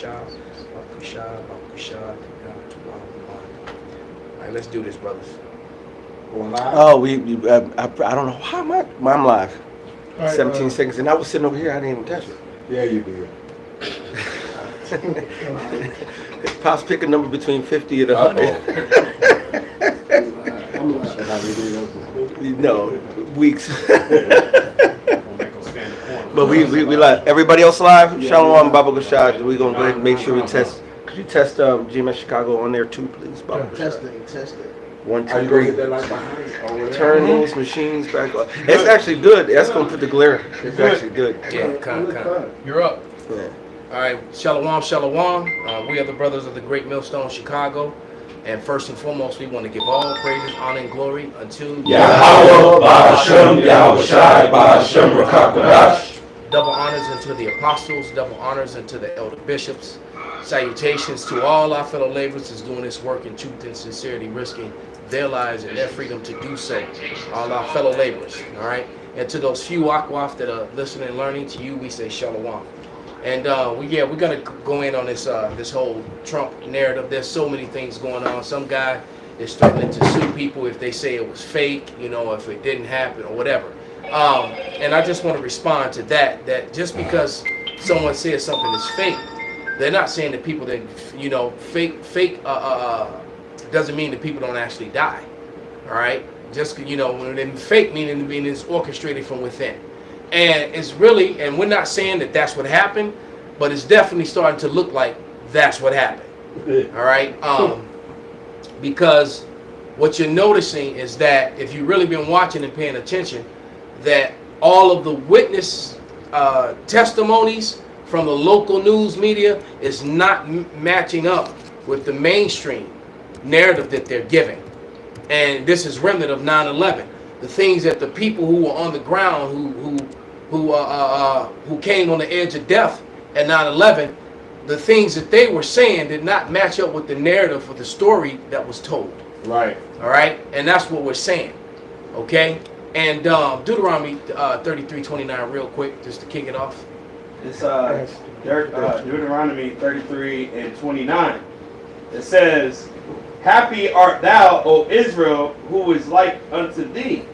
All right, let's do this, brothers. Going live? Oh, I don't know how much. I'm live. All right, 17 seconds, and I was sitting over here. I didn't even touch it. Yeah, you did. Pops, pick a number between 50 and 100. No, weeks. But we live. Everybody else live? Shalom, Baba Gashad. We're going to go ahead and make sure we test. Could you test GMS Chicago on there too, please, Baba Gashad? Test it. 1, 2, Are you going to 3. hit that like behind? Turn those machines back on. It's actually good. That's going to put the glare. It's actually good. Yeah, con. You're up. Yeah. All right, shalom, shalom. We are the brothers of the Great Millstone, Chicago. And first and foremost, we want to give all praises, honor, and glory unto Yahweh, Ba'ashem, Yahweh Shai, Ba'ashem, Rakakwadash. double honors unto the apostles, double honors unto the elder bishops. Salutations to all our fellow laborers that's doing this work in truth and sincerity, risking their lives and their freedom to do so. All our fellow laborers, all right? And to those few akwaf that are listening and learning, to you we say shalom. And we're gonna go in on this this whole Trump narrative. There's so many things going on. Some guy is threatening to sue people if they say it was fake, you know, if it didn't happen or whatever. And I just want to respond to that. That just because someone says something is fake, they're not saying that people that fake doesn't mean that people don't actually die. All right, just when they fake meaning it's orchestrated from within. And it's really, and we're not saying that that's what happened, but it's definitely starting to look like that's what happened. All right, because what you're noticing is that if you've really been watching and paying attention, that all of the witness testimonies from the local news media is not matching up with the mainstream narrative that they're giving. And this is remnant of 9/11. The things that the people who were on the ground, who came on the edge of death at 9/11, the things that they were saying did not match up with the narrative of the story that was told. Right. All right, and that's what we're saying. Okay, and Deuteronomy 33:29, real quick, just to kick it off. It's Deuteronomy 33:29. It says, "Happy art thou, O Israel, who is like unto thee,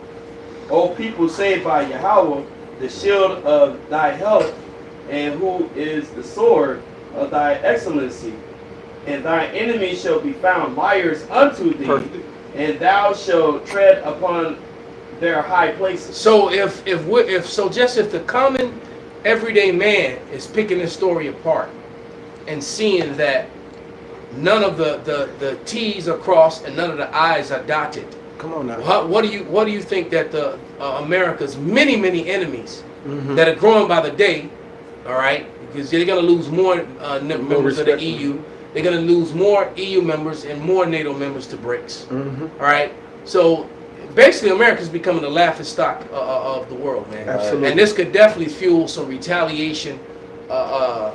O people saved by Yahweh, the shield of thy health, and who is the sword of thy excellency. And thy enemies shall be found liars unto thee, and thou shalt tread upon their high places." So if the common everyday man is picking this story apart and seeing that none of the T's are crossed and none of the I's are dotted. Come on now. What do you think that the America's many enemies that are growing by the day, all right? Because they're going to lose more members of the EU. They're going to lose more EU members and more NATO members to BRICS. All right. So basically, America's becoming the laughing stock of the world, man. Absolutely. And this could definitely fuel some retaliation. And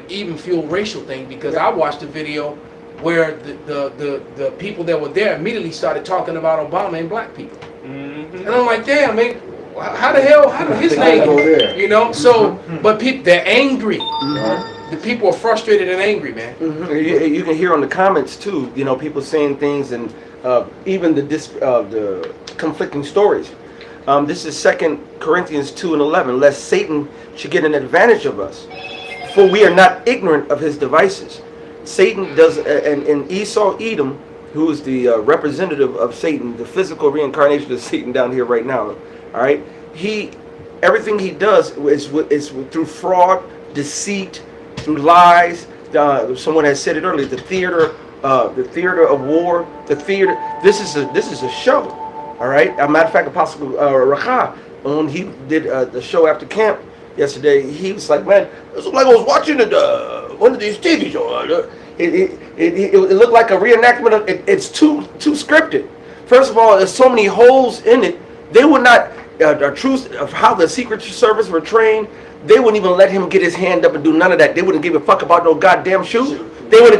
even fuel racial thing, because I watched a video where the people that were there immediately started talking about Obama and black people, and I'm like, damn, man, how the hell, how did his name, So, but people, they're angry. The people are frustrated and angry, man. You can hear on the comments too, people saying things, and even the conflicting stories. This is 2 Corinthians 2:11. Lest Satan should get an advantage of us, for we are not ignorant of his devices. Satan does, and Esau Edom, who is the representative of Satan, the physical reincarnation of Satan down here right now. All right, everything he does is through fraud, deceit, through lies. Someone has said it earlier. The theater of war. This is a show. All right. As a matter of fact, Apostle Racha, when he did the show after camp yesterday, he was like, "Man, it looked like I was watching one of these TV shows. It looked like a reenactment of it. It's too scripted. First of all, there's so many holes in it. They would not the truth of how the Secret Service were trained. They wouldn't even let him get his hand up and do none of that. They wouldn't give a fuck about no goddamn shoe. They would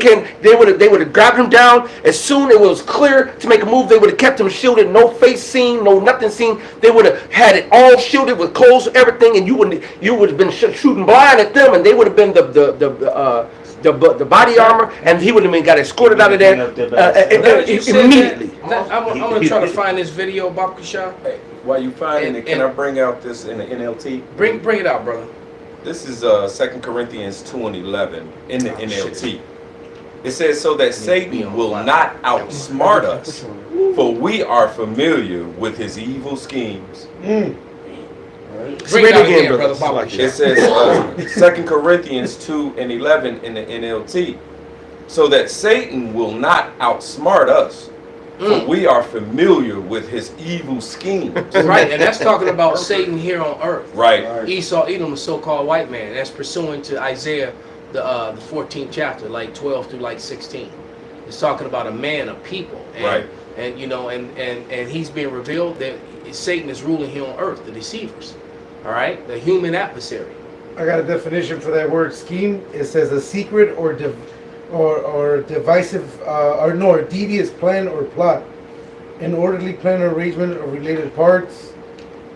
have grabbed him down as soon as it was clear to make a move. They would have kept him shielded, no face seen, no nothing seen. They would have had it all shielded with clothes, everything, and you would have been shooting blind at them, and they would have been the body armor, and he would have been got escorted out of there immediately. I'm gonna try to find this video, Bob Kusha. Hey, while you finding it, can and- I bring out this in the NLT? Bring it out, brother. This is 2 Corinthians 2:11 in the NLT. It says, so that Satan will not outsmart us, for we are familiar with his evil schemes. Bring it out again, brother. Bob It says 2 Corinthians 2:11 in the NLT. So that Satan will not outsmart us, for we are familiar with his evil schemes. Right, and that's talking about Satan here on earth. Right. Esau, Edom, the so-called white man. That's pursuant to Isaiah, the 14th chapter, like 12 through like 16. It's talking about a man, a people. And, Right. And you know, and he's being revealed that Satan is ruling here on earth, the deceivers. All right, the human adversary. I got a definition for that word scheme. It says a secret or divisive or devious plan or plot, an orderly plan or arrangement of related parts.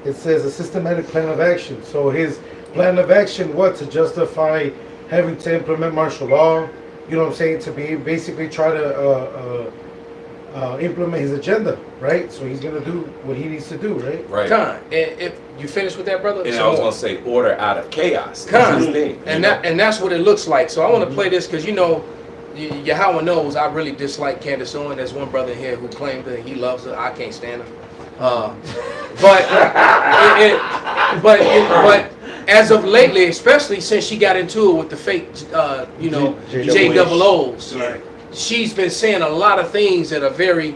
It says a systematic plan of action. So his plan of action, what, to justify having to implement martial law? You know what I'm saying? To be basically try to implement his agenda, right? So he's gonna do what he needs to do, right? Right. Con, and if you finished with that, brother. And So- I was gonna say order out of chaos. Con, That's his thing, and you know? that's what it looks like. So I want to play this because you know, Yahweh knows I really dislike Candace Owens. There's one brother here who claimed that he loves her. I can't stand her. But as of lately, especially since she got into it with the fake, J-double-O's, she's been saying a lot of things that are very,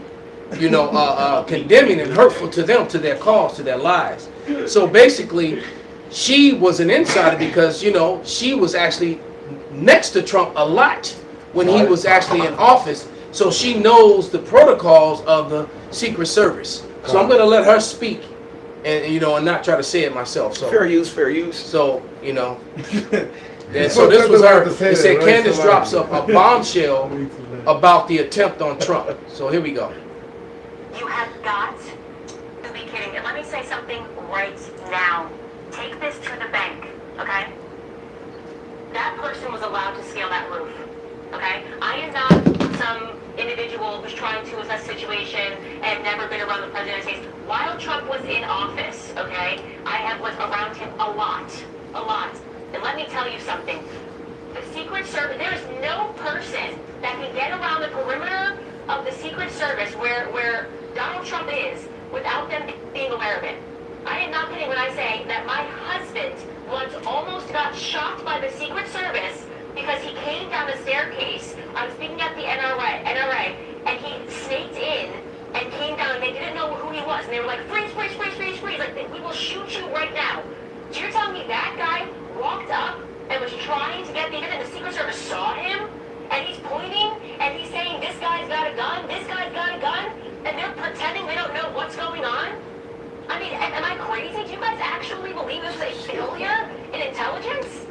condemning and hurtful to them, to their cause, to their lives. So basically, she was an insider because, she was actually next to Trump a lot when he was actually in office. So she knows the protocols of the Secret Service. So I'm going to let her speak and, and not try to say it myself. So Fair use, fair use. So, and so this was her. It said Candace drops a bombshell about the attempt on Trump. So here we go. You have got to be kidding. And let me say something right now. Take this to the bank, okay? That person was allowed to scale that roof, okay? I am not some individual who's trying to assess the situation and never been around the president of the United States. While Trump was in office, okay, I was around him a lot. And let me tell you something. The Secret Service, there is no person that can get around the perimeter of the Secret Service where Donald Trump is without them being aware of it. I am not kidding when I say that my husband once almost got shot by the Secret Service because he came down the staircase. I was speaking at the NRA, and he snaked in and came down, and they didn't know who he was, and they were like, freeze, like, we will shoot you right now. So you're telling me that guy walked up and was trying to get the internet, and the Secret Service saw him, and he's pointing, and he's saying, this guy's got a gun, and they're pretending they don't know what's going on? I mean, am I crazy? Do you guys actually believe this was a failure in intelligence?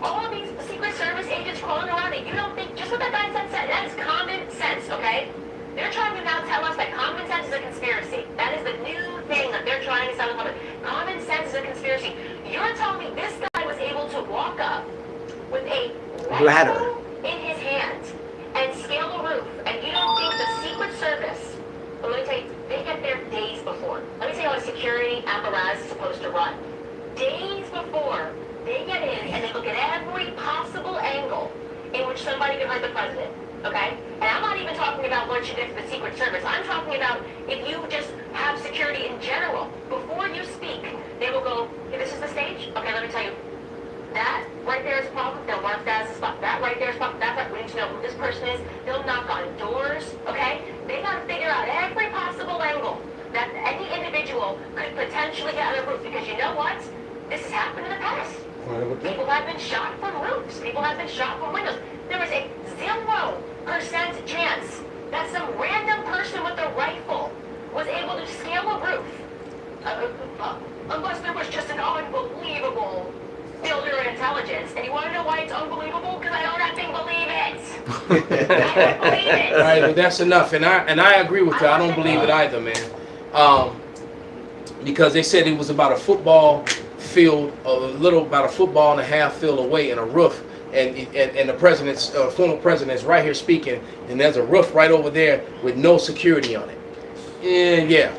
All of these Secret Service agents crawling around and you don't think, just what that guy said, that is common sense, okay? They're trying to now tell us that common sense is a conspiracy. That is the new thing that they're trying to sell the public. Common sense is a conspiracy. You're telling me this guy was able to walk up with a rifle in his hand and scale a roof, and you don't think the Secret Service, but let me tell you, they get there days before. Let me tell you how a security apparatus is supposed to run. Days before, they get in and they look at every possible angle in which somebody could hurt the president, okay? And I'm not even talking about what you did for the Secret Service. I'm talking about if you just have security in general. Before you speak, they will go, okay, this is the stage? Okay, let me tell you. That right there is a problem. They'll mark that as a spot. That right there is a problem. That's right. We need to know who this person is. They'll knock on doors, okay? They got to figure out every possible angle that any individual could potentially get on a roof. Because you know what? This has happened in the past. People have been shot from roofs. People have been shot from windows. There was a 0% chance that some random person with a rifle was able to scale a roof. Unless there was just an unbelievable failure in intelligence. And you want to know why it's unbelievable? Because I don't have to believe it. can't believe it. All right, but that's enough, and I agree with you. I don't believe it either, man. Because they said it was about a football field, about a football and a half field away, in a roof, and the president's former president's right here speaking, and there's a roof right over there with no security on it. And yeah,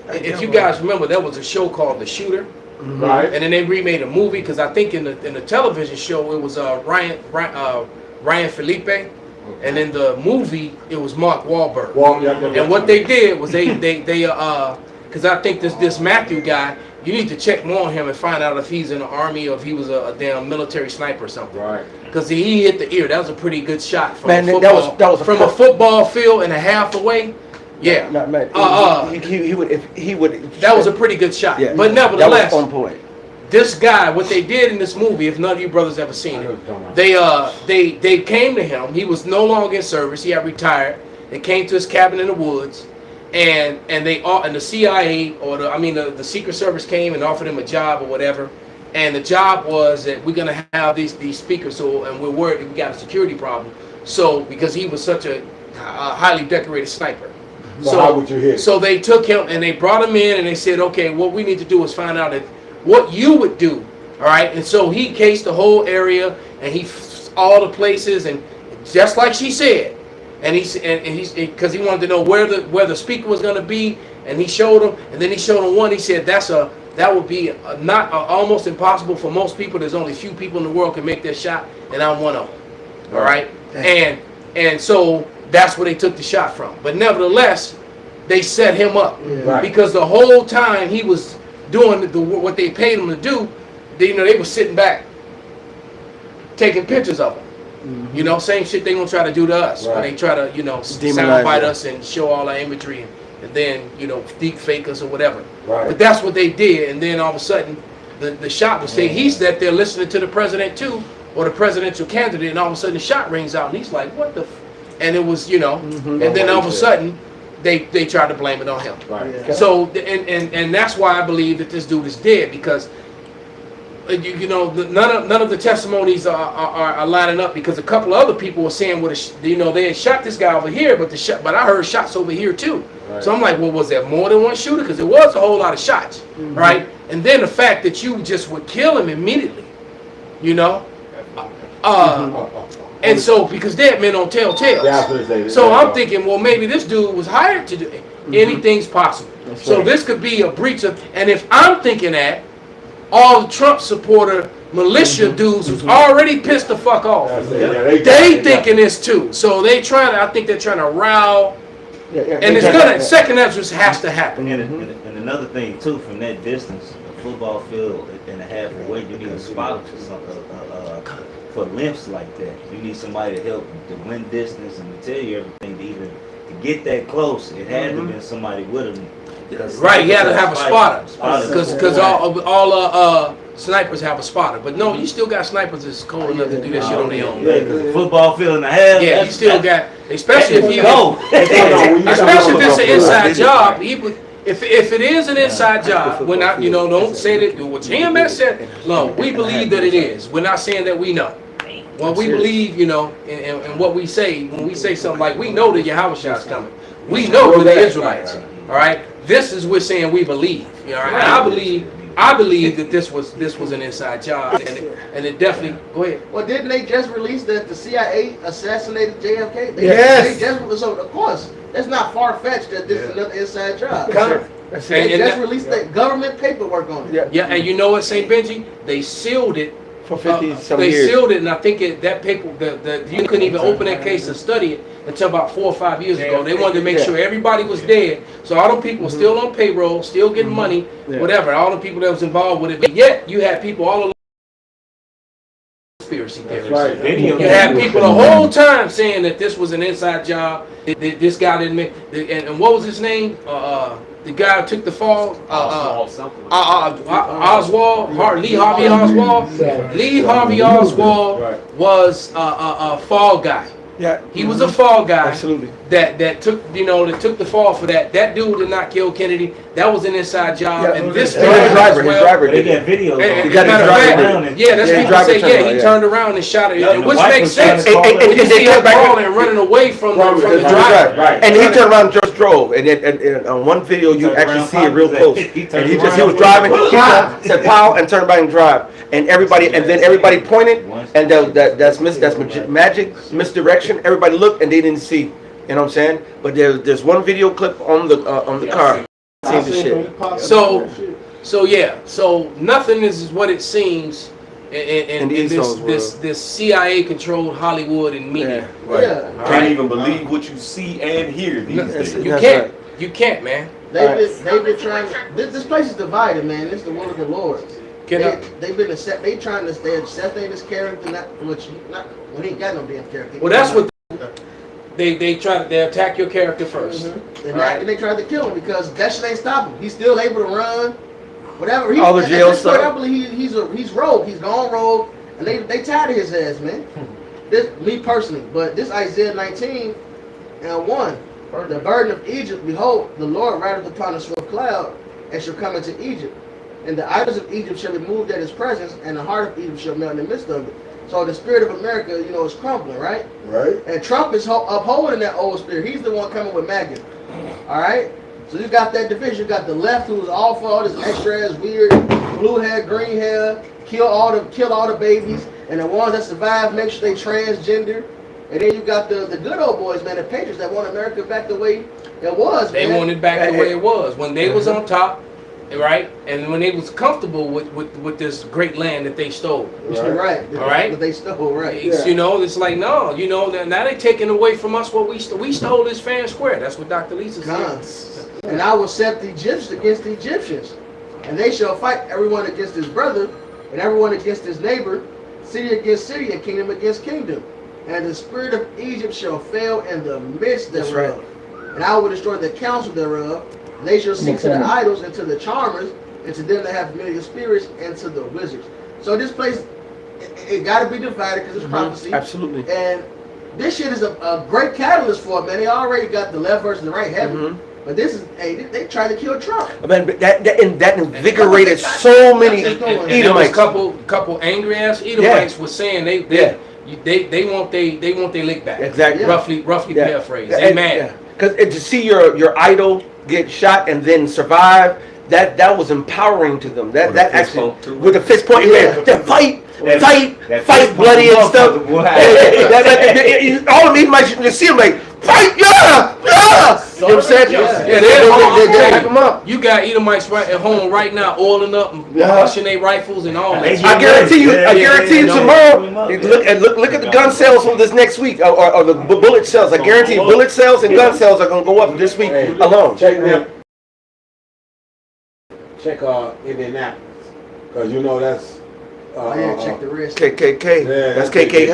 if you guys remember, there was a show called The Shooter. Right. And then they remade a movie, because I think in the television show it was Ryan Felipe, and in the movie it was Mark Wahlberg. And what they did was they because I think this Matthew guy, you need to check more on him and find out if he's in the army or if he was a damn military sniper or something. Right. Because he hit the ear. That was a pretty good shot from Man, a that football, was from a football field and a half away. Yeah. No, man, he would if he would. That was a pretty good shot. Yeah. But nevertheless, that was on point. this guy, what they did in this movie, if none of you brothers ever seen it, they came to him. He was no longer in service. He had retired. They came to his cabin in the woods, and the CIA or the Secret Service came and offered him a job or whatever. And the job was that we're gonna have these speakers, and we're worried that we got a security problem. So because he was such a highly decorated sniper. So how would you hit? So they took him and they brought him in and they said, okay, what we need to do is find out what you would do, all right? And so he cased the whole area and all the places, and just like she said, and he's because he wanted to know where the speaker was going to be, and he showed him, and then he showed him one. He said that would be almost impossible for most people. There's only a few people in the world can make that shot, and I'm one of them, all right? And so that's where they took the shot from. But nevertheless, they set him up because the whole time he was doing what they paid him to do, they were sitting back, taking pictures of him. Same shit they gonna try to do to us when they try to, soundbite us and show all our imagery and then, deep fake us or whatever. Right. But that's what they did, and then all of a sudden, the shot was saying he's that they're listening to the president too, or the presidential candidate, and all of a sudden the shot rings out, and he's like, what the? And it was, and then all of a sudden, they tried to blame it on him. Right. Yeah. So and that's why I believe that this dude is dead, because none of the testimonies are lining up, because a couple of other people were saying they had shot this guy over here, but I heard shots over here too. Right. So I'm like, well, was there more than one shooter? Because there was a whole lot of shots, right? And then the fact that you just would kill him immediately, and so, because dead men don't tell tales. So I'm thinking, well, maybe this dude was hired to do it. Anything's possible. So this could be a breach of, and if I'm thinking that, all the Trump supporter militia dudes was already pissed the fuck off. They thinking this too. So I think they're trying to rile, and second entrance has to happen. And another thing too, from that distance, a football field and a half away, you need a spotter for something. For lengths like that, you need somebody to help the wind distance and to tell you everything. To get that close, it had to be somebody with him. Right, you had to have a spotter, because all snipers have a spotter. But no, you still got snipers that's cold enough to do that shit on their own. Yeah, because the football field and a half. Yeah, you still got, especially if it's an inside job. If it is an inside job, we're not, don't say that what GMS said. No, we believe that it is. We're not saying that we know. When we believe, and what we say, when we say something like, we know that Yahushua is coming. We know we're the Israelites. All right. This is we're saying we believe. And I believe that this was an inside job, and it definitely. Go ahead. Well, didn't they just release that the CIA assassinated JFK? So of course, that's not far fetched that this is another inside job. They just released that government paperwork on it. Yeah, and you know what, St. Benji? They sealed it. For 50 some they years. sealed it, and I think that paper, you couldn't even open that case and study it until about 4 or 5 years ago. They wanted to make sure everybody was dead, so all the people were still on payroll, still getting money, whatever. All the people that was involved with it, but yet you had people all along conspiracy theories. Right. You had people the whole time saying that this was an inside job. This guy didn't make, and what was his name? The guy who took the fall, Oswald, Lee Harvey Oswald. Lee Harvey Oswald was a fall guy. Yeah. He was a fall guy. Absolutely. That took the fall for that. That dude did not kill Kennedy. That was an inside job. Yeah, and this his driver They did got videos. He got his driver. Yeah, that's Yeah, people driver say. turned Yeah, around, he yeah. turned around and shot it, Yeah, and the which wife makes was trying sense. to call And You they see came him back. crawling and running away from the driver. Right. And he turned around and just drove. And on one video, you Turned actually around, see it real he close. turned And he around, was driving. He said pow and turned back and drive. And then everybody pointed, and that's magic misdirection. Everybody looked and they didn't see. You know what I'm saying? But there's one video clip on the car. Seen the shit. So nothing is what it seems in this CIA controlled Hollywood and media. Yeah. Can't even believe what you see and hear these days. You can't, man. They've been trying. This place is divided, man. This is the will of the Lord. They trying to stay accepting this character, when he ain't got no damn character. Well, that's what they attack your character first. And they tried to kill him because that shit ain't stopping. He's still able to run. Whatever. All the jail stuff. I believe he's rogue. He's gone rogue, and they tired of his ass, man. Me personally, but this Isaiah 19 and 1, the burden of Egypt, behold, the Lord rideth upon a swift cloud, and shall come into Egypt, and the idols of Egypt shall be moved at his presence, and the heart of Egypt shall melt in the midst of it. So the spirit of America, is crumbling, right? Right. And Trump is upholding that old spirit. He's the one coming with MAGA. All right. So you got that division. You got the left, who's all for all this extra ass weird blue hair, green hair, kill all the babies, and the ones that survive make sure they transgender. And then you got the good old boys, man, the patriots that want America back the way it was. They man. want it back the way it was when they was on top, right? And when they was comfortable with this great land that they stole. Right. All right. That they stole, right? It's like no, now they taking away from us what we stole this fair and square. That's what Dr. Lisa said. And I will set the Egyptians against the Egyptians, and they shall fight everyone against his brother, and everyone against his neighbor, city against city, and kingdom against kingdom. And the spirit of Egypt shall fail in the midst thereof. Right. And I will destroy the counsel thereof. And they shall seek to the idols and to the charmers, and to them that have familiar spirits, and to the wizards. So this place, it got to be divided because it's prophecy. Absolutely. And this shit is a great catalyst for it, man. They already got the left versus the right heavy. But this is, they tried to kill Trump. Man, but that invigorated so many Edomites. Couple angry ass Edomites was saying they want their lick back. Exactly. Roughly paraphrase. They mad. Because to see your idol get shot and then survive, that was empowering to them. That actually with the fist point, fight, bloody and stuff. All of them Edomites, you see them like fight, yeah. You know what I'm saying? They hype them up. You got Edomites right at home right now, oiling up and washing their rifles and all that. I guarantee you tomorrow. Look at the gun sales from this next week, or the bullet sales. I guarantee you, bullet sales and gun sales are going to go up this week alone. Check Indianapolis, because that's check the risk. KKK. Yeah, that's KKK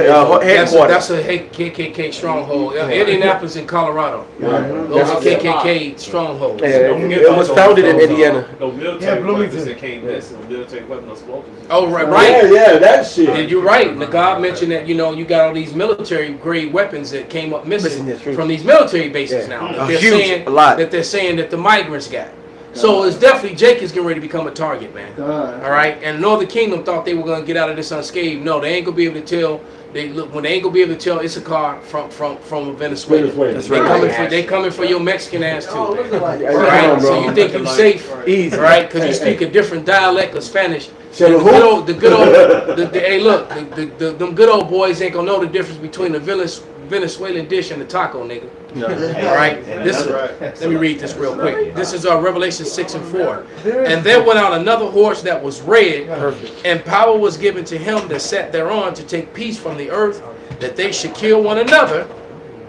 headquarters. That's a KKK stronghold. Indianapolis in Colorado. Those are KKK strongholds. It was founded in Indiana. No military weapons that came missing. Military weapons explosives. Oh, right. Yeah, that shit. And you're right. And God mentioned that you got all these military grade weapons that came up missing from these military bases now. That they're saying that the migrants got. So it's definitely Jake is getting ready to become a target, man. All right, and Northern Kingdom thought they were gonna get out of this unscathed. No, they ain't gonna be able to tell. They ain't gonna be able to tell Issachar from Venezuela. That's right. They coming for your Mexican ass too. Oh, Right? So you think you're safe, Easy, right? Because you speak a different dialect of Spanish. Hey, look, them good old boys ain't gonna know the difference between the Venezuelan dish and the taco, nigga. No. All right. Let me read this real quick. This is Revelation 6:4. And there went out another horse that was red, and power was given to him that sat thereon to take peace from the earth, that they should kill one another.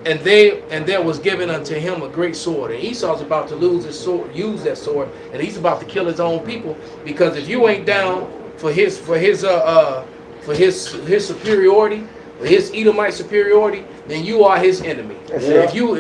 And there was given unto him a great sword. And Esau's about to use that sword, and he's about to kill his own people, because if you ain't down for his superiority, his Edomite superiority, then you are his enemy. If you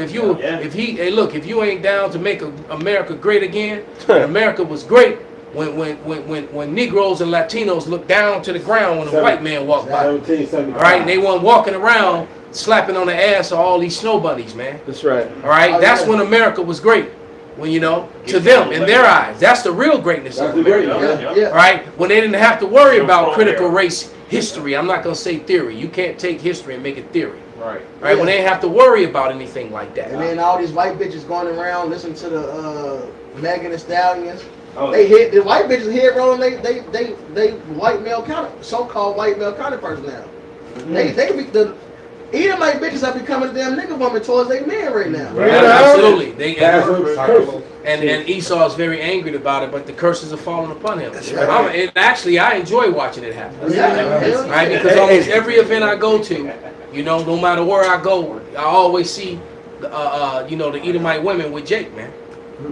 ain't down to make America great again, America was great when Negroes and Latinos looked down to the ground when a white man walked by. Right, and they weren't walking around slapping on the ass of all these snow bunnies, man. That's right. All right, Oh, that's yeah. when America was great. When to them, in their eyes, that's the real greatness of America. Yeah. All right, when they didn't have to worry about critical race history. I'm not gonna say theory. You can't take history and make it theory. Right. All right, when they didn't have to worry about anything like that. And then all these white bitches going around listening to the Megan Thee Stallions. Oh, They hit the white bitches hit rolling. They white male counter, so-called white male counterparts now. They be the Edomite bitches are becoming a damn nigga woman towards their men right now. Right, absolutely. And and Esau is very angry about it, but the curses are falling upon him. right. And actually, I enjoy watching it happen. Yeah. Right, because almost every event I go to, no matter where I go, I always see, the Edomite women with Jake, man.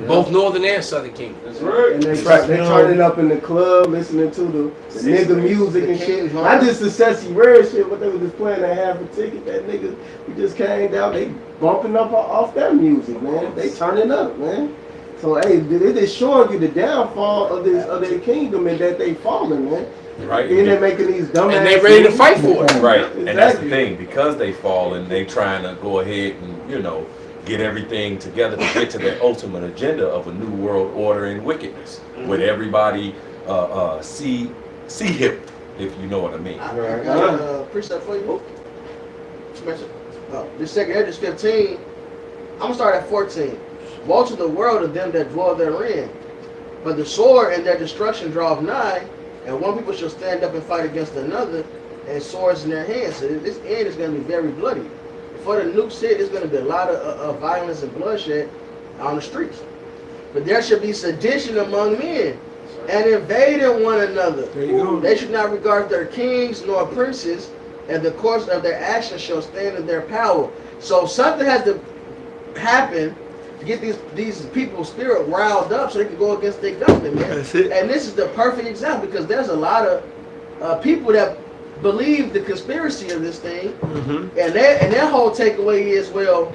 Both Northern and Southern Kingdom. That's right. And they turning up in the club, listening to the nigga music and shit. Not just the Sessy Red shit, but they was just playing that half a ticket. That nigga who just came down, they bumping up off that music, man. They turning up, man. So hey, they just showing you the downfall of their kingdom and that they falling, man. Right. And they're making these dumb And they ready to fight for it. Right. Exactly. And that's the thing, because they fall and they trying to go ahead and, get everything together to get to their ultimate agenda of a new world order and wickedness, with everybody see him, if you know what I mean. I got a precept for you. This second Edges 15. I'm gonna start at 14. Woe to the world of them that dwell therein, but the sword and their destruction draweth nigh, and one people shall stand up and fight against another, and swords in their hands. So this end is gonna be very bloody. Before the nukes hit, there's going to be a lot of violence and bloodshed on the streets. But there should be sedition among men and invading one another. There you go. They should not regard their kings nor princes, and the course of their actions shall stand in their power. So something has to happen to get these people's spirit riled up so they can go against their government, man. That's it. And this is the perfect example, because there's a lot of people that believe the conspiracy of this thing, and their whole takeaway is, well,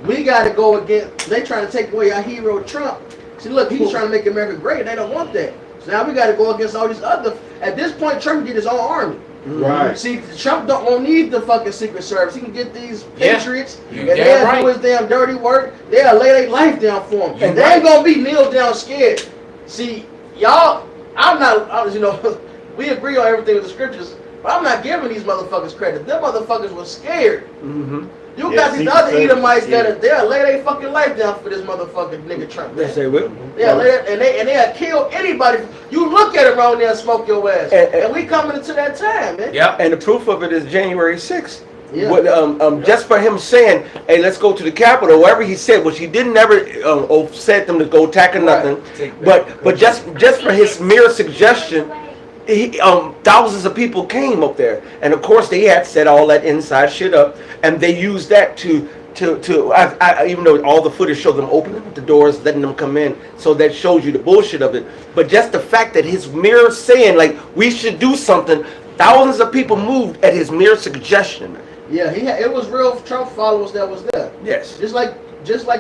we got to go against. They trying to take away our hero Trump. See, look, he's trying to make America great. They don't want that. So now we got to go against all these other. At this point, Trump can get his own army. Right. See, Trump don't need the fucking Secret Service. He can get these patriots, and damn they'll right. do his damn dirty work. They'll lay their life down for him. And they ain't gonna be kneel down scared. See, y'all, we agree on everything with the scriptures. But I'm not giving these motherfuckers credit. Them motherfuckers was scared. You got these other Edomites that they'll lay their fucking life down for this motherfucking nigga Trump. Yes, they will. Yeah, they'll kill anybody. You look at around there and smoke your ass. And we coming into that time, man. Yep. And the proof of it is January 6th. Yeah. What, just for him saying, hey, let's go to the Capitol, whatever he said, which he didn't never said them to go attack or nothing. But just for his mere suggestion, thousands of people came up there, and of course they had set all that inside shit up, and they used that to even though all the footage showed them opening up the doors, letting them come in, so that shows you the bullshit of it. But just the fact that his mere saying, like, we should do something, thousands of people moved at his mere suggestion. Yeah, it was real Trump followers that was there. Yes. Just like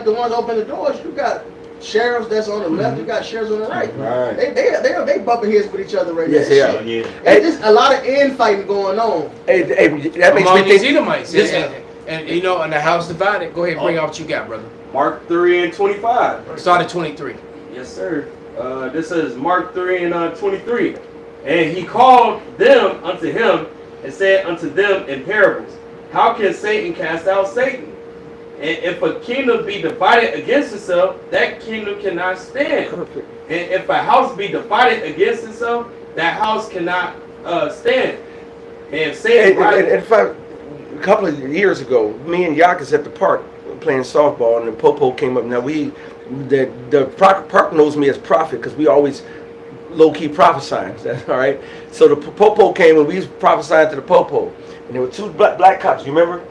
the ones open the doors, you got sheriffs that's on the left, you got sheriffs on the right. Right. They bumping heads with each other right Yes, now. they are. Yeah. Hey, there's a lot of infighting going on. Hey, that makes Among me these think. Edomites. And and the house divided. Go ahead, bring out what you got, brother. Mark 3 and 25. Start at 23. Yes, sir. This says Mark 3 and 23. And he called them unto him and said unto them in parables, how can Satan cast out Satan? And if a kingdom be divided against itself, that kingdom cannot stand. Perfect. And if a house be divided against itself, that house cannot stand. And Satan In fact, a couple of years ago, me and Yakas at the park playing softball, and the Popo came up. Now the park knows me as prophet because we always low-key prophesying. All right. So the Popo came and we was prophesying to the Popo, and there were two black cops. You remember?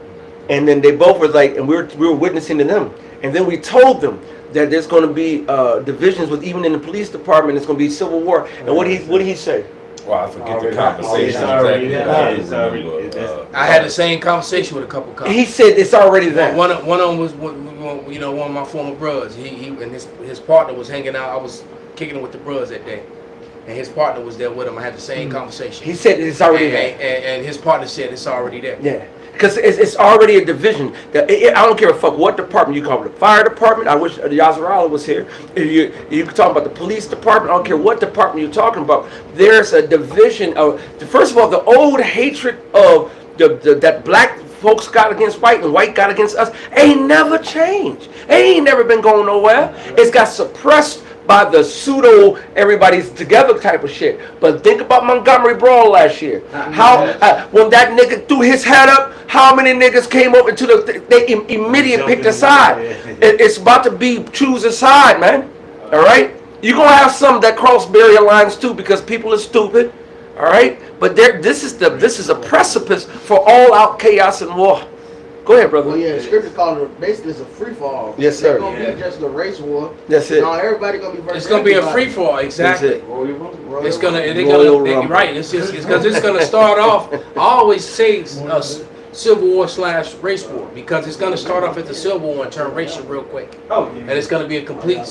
And then they both were like, and we were witnessing to them. And then we told them that there's going to be divisions with even in the police department. It's going to be civil war. And what did he say? Well, I forget the conversation. I had the same conversation with a couple cops. He said it's already there. One of them was one of my former brothers. He and his partner was hanging out. I was kicking it with the brothers that day. and his partner was there with him. I had the same conversation. He said it's already there. And his partner said it's already there. Yeah. Because it's already a division. I don't care a fuck what department you call it. The fire department. I wish Yazarala was here. If you talk about the police department. I don't care what department you're talking about. There's a division of. First of all, the old hatred of that black folks got against white and white got against us ain't never changed. Ain't never been going nowhere. It's got suppressed by the pseudo everybody's together type of shit. But think about Montgomery Brawl last year. How when that nigga threw his hat up, how many niggas came up into they immediately picked a side. It's about to be choose a side, man. All right, you're gonna have some that cross barrier lines too because people are stupid. All right, but this is a precipice for all out chaos and war. Go ahead, brother. Well, yeah, the scripture called it basically it's a free fall. Yes, sir. It's gonna be just a race war. That's it. No, everybody gonna be. It's gonna be a free for all, exactly. It's gonna, right. It's just because it's gonna start off. I always say Civil War / race war because it's gonna start off at the Civil War and turn racial real quick. And it's gonna be a complete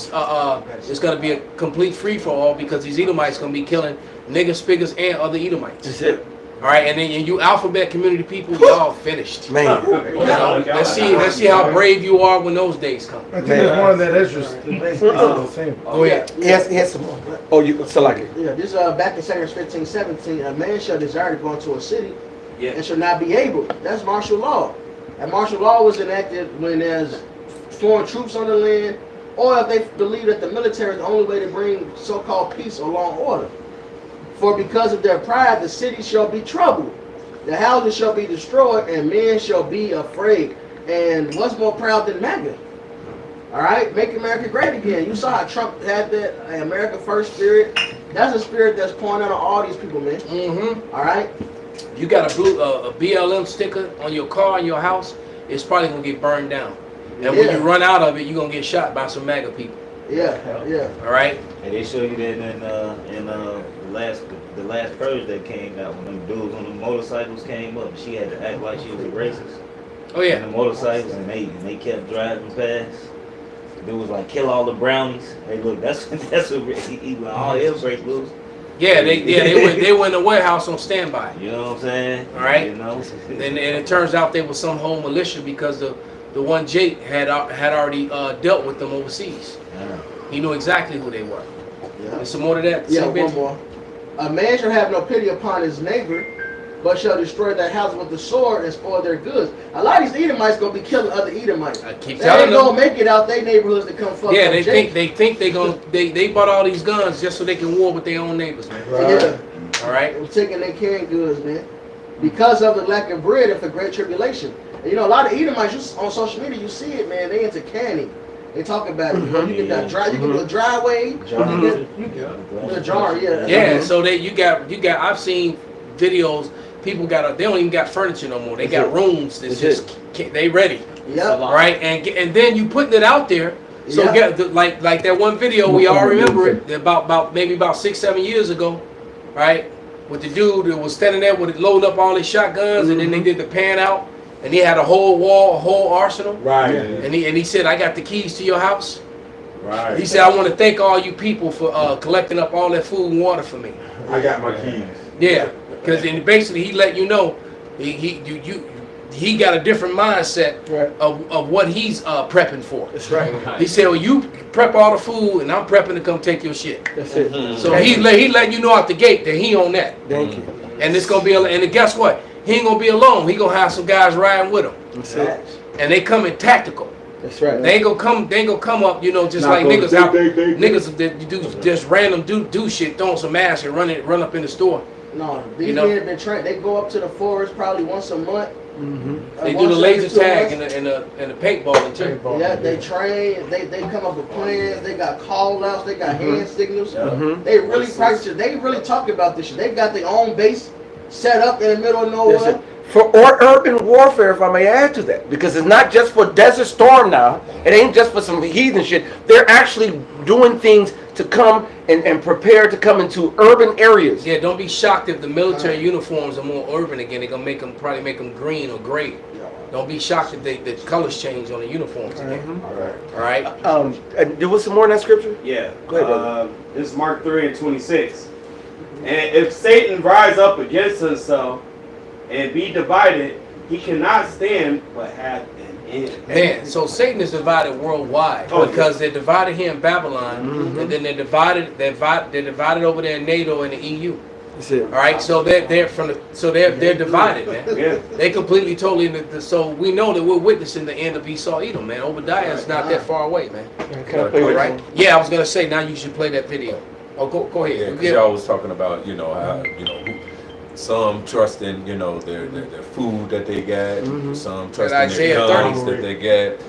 free for all because these Edomites gonna be killing niggas, spiggers, and other Edomites. That's it. All right, and then you alphabet community people, y'all finished. Man, let's see how brave you are when those days come. I think it's more than that. It's just the same. Oh yeah. Yes, some more. Oh, you select it. Yeah, this back in 2 15, 17, a man shall desire to go into a city Yeah. and shall not be able. That's martial law. And martial law was enacted when there's foreign troops on the land, or if they believe that the military is the only way to bring so-called peace or law and order. For because of their pride, the city shall be troubled, the houses shall be destroyed, and men shall be afraid. And what's more proud than MAGA? All right, make America great again. You saw how Trump had that America First spirit. That's a spirit that's pouring out on all these people, man. Mm-hmm. All right. You got a BLM sticker on your car in your house, it's probably gonna get burned down. And when you run out of it, you're gonna get shot by some MAGA people. Yeah. All right. And they show you that in the last purge that came out when them dudes on the motorcycles came up. She had to act like she was a racist. Oh yeah. And the motorcycles and they kept driving past. It was like kill all the brownies. Hey, look, that's what he went all hell break loose. Yeah, they went in the warehouse on standby. You know what I'm saying? All right. You know. And it turns out they were some whole militia because the one Jake had already dealt with them overseas. Yeah. He knew exactly who they were. Yeah. And some more to that. Yeah, one more. A man shall have no pity upon his neighbor, but shall destroy their house with the sword and spoil their goods. A lot of these Edomites gonna be killing other Edomites. I keep they telling ain't them. gonna make it out their neighborhoods to come fuck. Yeah, up they think they bought all these guns just so they can war with their own neighbors, man. Yeah. All right. They're taking their canned goods, man, because of the lack of bread and for great tribulation. And, you know, a lot of Edomites on social media, you see it, man. They into canning. They talk about it. You know, you get that dry, you get the driveway, you get the jar, yeah. Yeah. So you got. I've seen videos. People they don't even got furniture no more. They got rooms that's just they ready. Yep. Right. And then you putting it out there. So like that one video we all remember it about maybe about 6-7 years ago, right? With the dude that was standing there with it loading up all his shotguns, and then they did the pan out. And he had a whole wall, a whole arsenal. Right. And he said, I got the keys to your house. Right. He said, I want to thank all you people for collecting up all that food and water for me. I got my keys. Yeah. Because basically he let you know he got a different mindset of what he's prepping for. That's right. He said, well, you prep all the food and I'm prepping to come take your shit. That's it. So he letting you know out the gate that he on that. Thank you. And it's gonna be and guess what? He ain't gonna be alone. He gonna have some guys riding with him. That's it. And they come in tactical. That's right. They ain't gonna come up, you know, just Not like gonna niggas out. they- Niggas that do just random do shit, throwing some ass and run up in the store. No, these You know? men have been trained. They go up to the forest probably once a month. They do the laser tag and the paintballing too. Yeah, they train. They come up with plans. They got call outs. They got hand signals. Mhm. They really practice it. They really talk about this shit. They got their own base set up in the middle of That's nowhere. it. For urban warfare, if I may add to that, because it's not just for Desert Storm now. It ain't just for some heathen shit. They're actually doing things to come and prepare to come into urban areas. Yeah, don't be shocked if the military uniforms are more urban again. They're gonna probably make them green or gray. Don't be shocked if the colors change on the uniforms again. All right. And there was some more in that scripture. Yeah. Go ahead, brother. This is Mark 3:26. And if Satan rise up against himself and be divided, he cannot stand but have an end. Man, so Satan is divided worldwide because they're divided here in Babylon, and then they're divided over there in NATO and the EU. That's it. All right, so they're divided, man. Yeah. They completely, totally. So we know that we're witnessing the end of Esau Edom, man. Obadiah is not that far away, man. All right. Yeah, I was gonna say now you should play that video. Oh, go ahead. Yeah, because y'all was talking about, you know, how, you know, some trust in, you know, their food that they get, some trust in their guns that they get.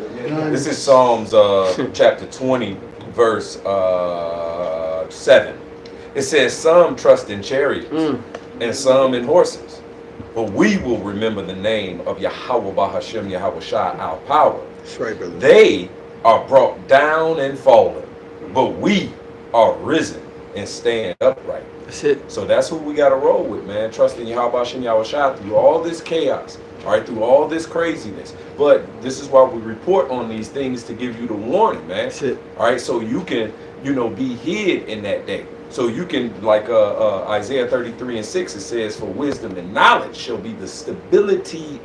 This is Psalms chapter 20, verse 7. It says, some trust in chariots and some in horses, but we will remember the name of Yahweh Bahashem Yahweh Shai, our power. That's right, brother. They are brought down and fallen, but we are risen and stand upright. That's it. So that's who we got to roll with, man. Trusting Yahweh Hashem Yahweh Shai through all this chaos, all right, through all this craziness. But this is why we report on these things, to give you the warning, man. That's it. All right, so you can, you know, be hid in that day. So you can, like Isaiah 33:6, it says, for wisdom and knowledge shall be the stability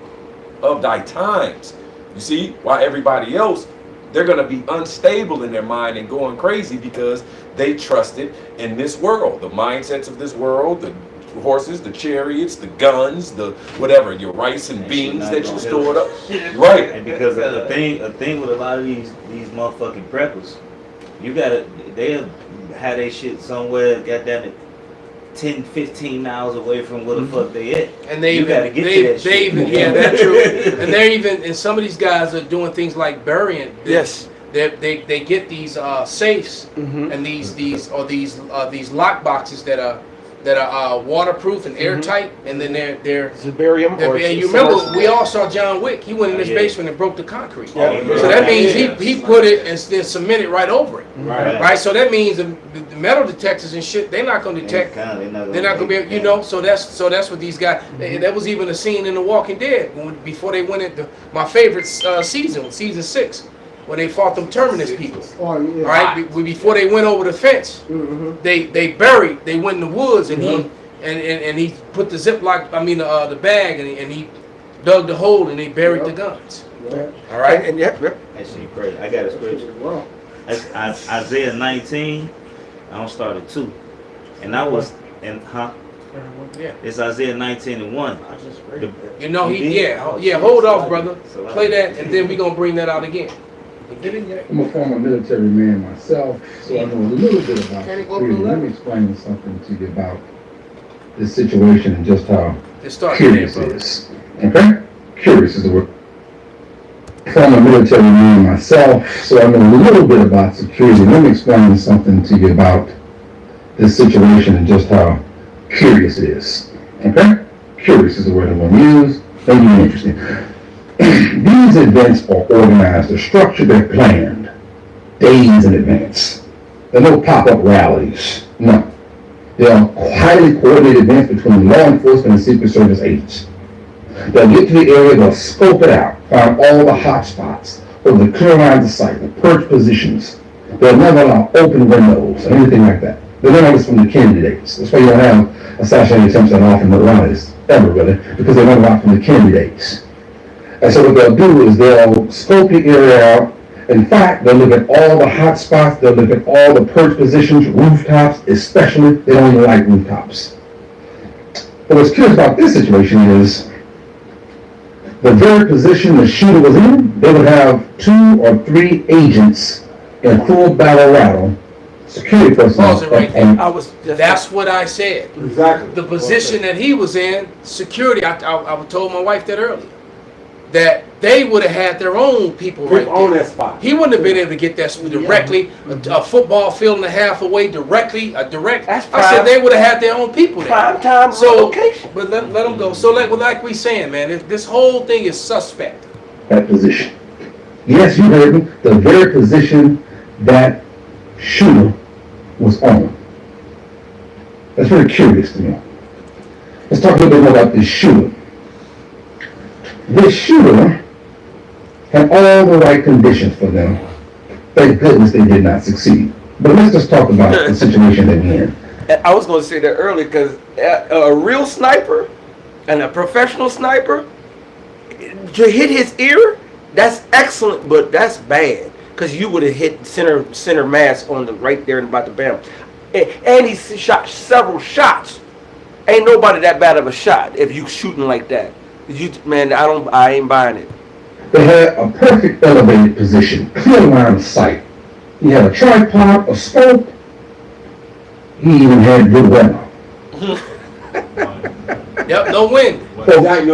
of thy times. You see, while everybody else, they're going to be unstable in their mind and going crazy because they trusted in this world, the mindsets of this world, the horses, the chariots, the guns, the whatever, your rice and beans that you stored up. Right. And because a thing with a lot of these motherfucking preppers, you gotta, they'll have their shit somewhere, goddamn it, 10, 15 miles away from where the fuck they at. And they you even, gotta get to that shit. yeah, that's true. And they're even, and some of these guys are doing things like burying. Yes. They get these safes and these lock boxes that are waterproof and airtight, and then they're To bury them. and you remember we all saw John Wick. He went in his basement and broke the concrete. Yeah. So that means he put it and then cemented right over it. Right. So that means the metal detectors and shit, they're not going to detect. They're not going to be, you know. So that's what these guys. That was even a scene in The Walking Dead before they went into my favorite season 6. Where they fought them Terminus people. Oh, yeah. All right, before they went over the fence, they went in the woods, and he put the Ziploc, the bag, and he dug the hole and they buried the guns. All right, And That shit crazy. I got a scripture. That's Isaiah 19. I don't start at 2, and I was yeah. It's Isaiah 19:1. You know Hold off, brother. Play that, and then we gonna bring that out again. I'm a former military man myself, so I know a little bit about security. Let me explain something to you about this situation and just how curious it is. Okay? Curious is the word. Former military man myself, so I know a little bit about security. Let me explain something to you about this situation and just how curious it is. Okay? Curious is the word I'm going to use. Maybe interesting. These events are organized, they're structured, they're planned days in advance. There are no pop-up rallies. No. They are highly coordinated events between law enforcement and Secret Service agents. They'll get to the area, they'll scope it out, find all the hot spots, or the clear lines of sight, the perch positions. They'll never allow open windows or anything like that. They're doing this from the Kennedy days. That's why you don't have assassination attempts that often rallies, ever really, because they run a lot from the Kennedy days. And so what they'll do is they'll scope the area out. In fact, they'll look at all the hot spots, they'll look at all the perch positions, rooftops especially. They don't even like rooftops. But what's curious about this situation is the very position the shooter was in, they would have 2 or 3 agents in full battle rattle, security personnel. Pause it right there. That's what I said. Exactly. The position that he was in, security, I told my wife that earlier. That they would have had their own people right on there. that spot. He wouldn't have been able to get that directly, a football field and a half away directly, I said they would have had their own people there. Prime time location. But let them go. So like we saying, man, this whole thing is suspect. That position. Yes, you heard me. The very position that shooter was on. That's very curious to me. Let's talk a little bit more about this shooter. This shooter had all the right conditions for them. Thank goodness they did not succeed. But let's just talk about the situation that we're in. I was going to say that earlier because a real sniper and a professional sniper, to hit his ear, that's excellent, but that's bad because you would have hit center mass on the right there and about the bam. And he shot several shots. Ain't nobody that bad of a shot if you shooting like that. Man, I ain't buying it. They had a perfect elevated position, clear line of sight. He had a tripod, a scope. He even had good weather. Yep, no wind. So that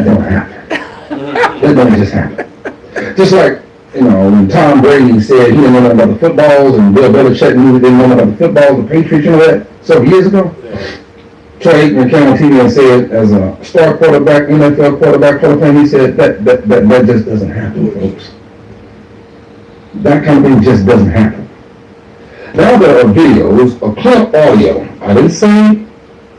don't happen. That don't just happen. Just like, when Tom Brady said he didn't know nothing about the footballs, and Bill Belichick didn't know nothing about the footballs, the Patriots, that, several years ago. Troy Aikman came on TV and said, as a star quarterback, NFL quarterback, Hall of Fame, he said that just doesn't happen, folks. That kind of thing just doesn't happen. Now there are videos of clip audio. I didn't say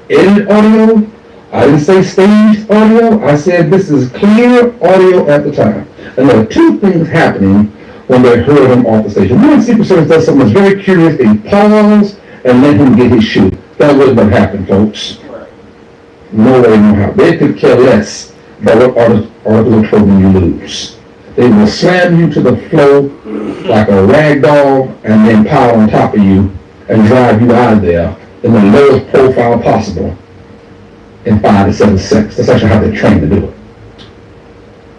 edited audio. I didn't say staged audio. I said this is clear audio at the time. And there are two things happening when they heard him off the station. One, Secret Service does something that's very curious. They pause and let him get his shoe. That wasn't what happened, folks. No way, no how. They could care less about what article of clothing you lose. They will slam you to the floor like a rag doll and then pile on top of you and drive you out of there in the lowest profile possible in 5 to 7 seconds. That's actually how they're trained to do it.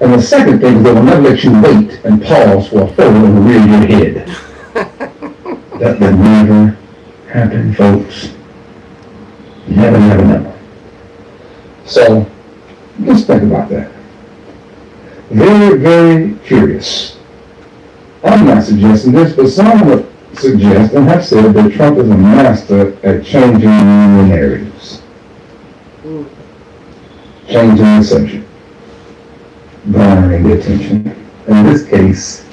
And the second thing is they will never let you wait and pause for a photo in the rear of your head. That will never happen, folks. Never, never, never. So, just think about that. Very, very curious. I'm not suggesting this, but some would suggest and have said that Trump is a master at changing the narratives. Changing the subject. Garnering the attention. In this case,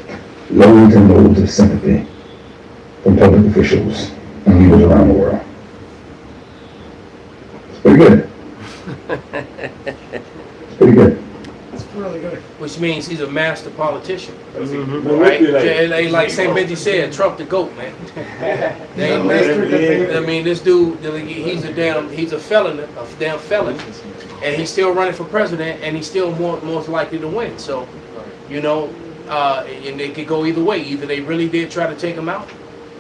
loads and loads of sympathy from public officials and leaders around the world. It's pretty good. It's pretty good. Which means he's a master politician, right? Like St. Benji said, Trump the GOAT, man. I mean, this dude, he's a felon, a damn felon, and he's still running for president, and he's still most likely to win. So, and they could go either way. Either they really did try to take him out,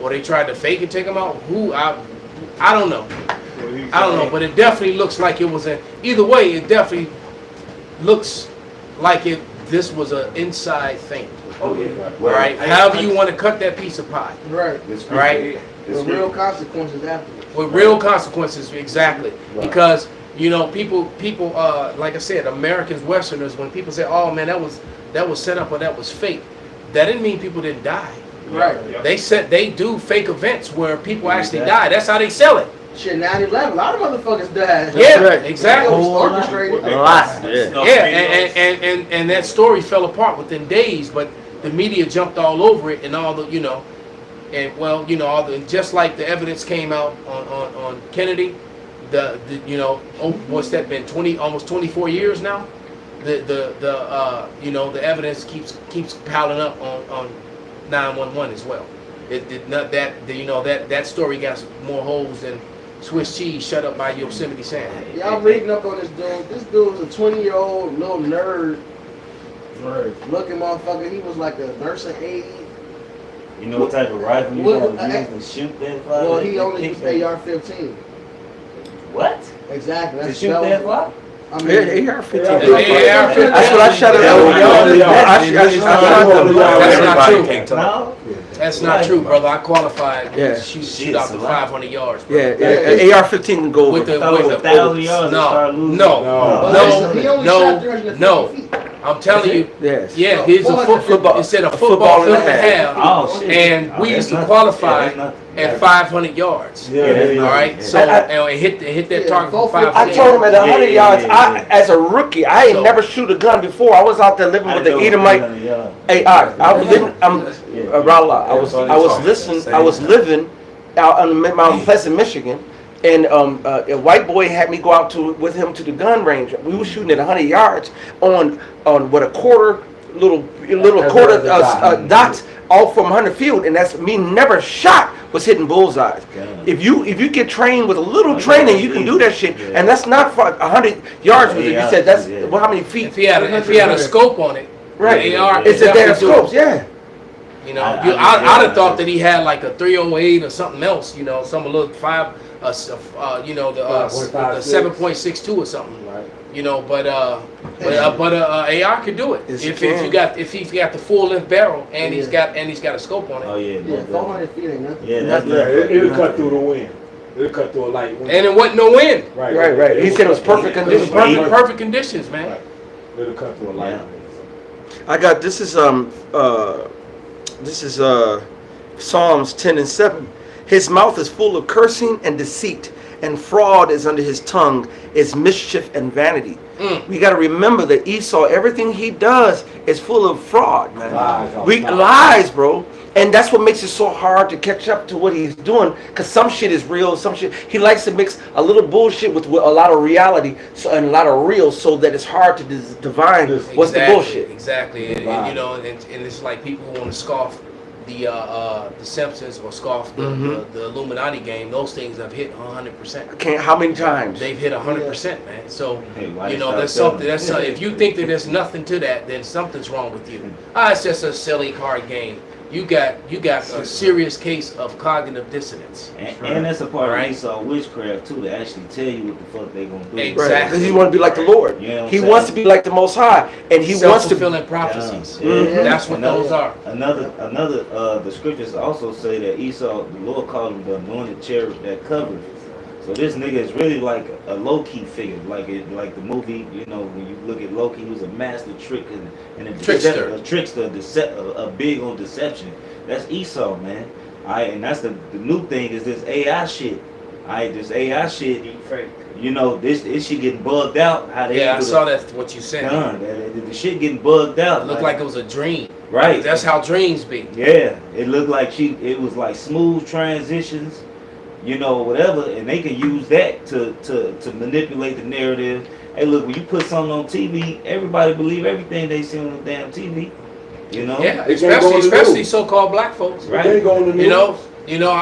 or they tried to fake and take him out. I don't know. I don't know, but it definitely looks like it was either way. It definitely looks like this was an inside thing. Oh yeah. All right. However you want to cut that piece of pie. Right. All right. With real consequences afterwards. With real consequences, exactly. Right. Because people, like I said, Americans, Westerners, when people say, "Oh man, that was set up or that was fake," that didn't mean people didn't die. Right. They do fake events where people actually die. That's how they sell it. Shit, 9/11, a lot of motherfuckers died. Yeah, right. Exactly. Orchestrated. A lot. Yeah. And that story fell apart within days, but the media jumped all over it and all the, just like the evidence came out on Kennedy, what's that been, almost 24 years now? The evidence keeps piling up on 911 as well. It did not that story got more holes than Swiss cheese shut up by Yosemite Sam. Yeah, I'm reading up on this dude. This dude was a 20-year-old little nerd looking motherfucker. He was like a nursing aide. You know what type of rifle you want to use to shoot that fire? Well, he only used AR-15. What? Exactly. To shoot that fire? I mean, AR-15. That's what I shot at. That's not true. No. That's not true, brother. I qualified to shoot out to 500 yards. Bro. Yeah. AR-15 can go with the 1,000 yards. No. I'm telling you. Yes. Yeah, here's a football. It said a football field and a half. Oh shit. And we used to qualify at 500 yards. All right. So and hit that target for 500. I told him at 100 yards. As a rookie, I ain't never shoot a gun before. I was out there living with the Edomite. Hey, I was living. I was living out on Mount Pleasant, Michigan, and a white boy had me go out with him to the gun range. We were shooting at 100 yards on what a little quarter dots all from 100 field, and that's me never shot was hitting bullseyes. If you get trained with a little training, you can do that shit. And that's not for 100 yards. You said that's well, how many feet? If he had a scope on it, right? AR, it's a damn scope, yeah. You know, I'd have thought that he had like a 308 or something else. You know, some little you know, the 7.62 or something. Right. You know, but AR could do it if he's got the full length barrel and he's got a scope on it. Oh yeah, 400 feet ain't nothing. Yeah, it'll cut through the wind. It'll cut through a light wind. And it wasn't no wind. Right. He said it was perfect conditions. Perfect conditions, man. Right. It'll cut through a light wind. I got this is Psalms 10:7. His mouth is full of cursing and deceit, and fraud is under his tongue, is mischief and vanity. We got to remember that Esau, everything he does is full of fraud, man. Lies, bro. And that's what makes it so hard to catch up to what he's doing, because some shit is real, some shit he likes to mix a little bullshit with a lot of reality, and a lot of real, so that it's hard to divine what's the bullshit. Exactly, and you know, and it's like people who want to scoff the Simpsons or scoff the Illuminati game. Those things have hit 100%. How many times? They've hit 100%, man. So you know, there's something. If you think that there's nothing to that, then something's wrong with you. It's just a silly card game. You got a serious case of cognitive dissonance. And that's a part of Esau witchcraft too, to actually tell you what the fuck they gonna do. Exactly. Because he wants to be like the Lord. You know he wants to be like the Most High, and he wants to fulfilling prophecies. That's what those are. Another the scriptures also say that Esau, the Lord called him the anointed cherub that covered. So this nigga is really like a low-key figure, like the movie. You know, when you look at Loki, he was a master trick and a trickster, a big on deception. That's Esau, man. And that's the new thing is this AI shit. This AI shit. You know, this shit getting bugged out. I saw that what you said. The shit getting bugged out. It looked like it was a dream. Right. That's how dreams be. Yeah. It looked like it was like smooth transitions. You know, whatever, and they can use that to manipulate the narrative. Hey, look, when you put something on TV, everybody believe everything they see on the damn TV. You know? Yeah, especially so-called black folks. Right. They go on the news. You know,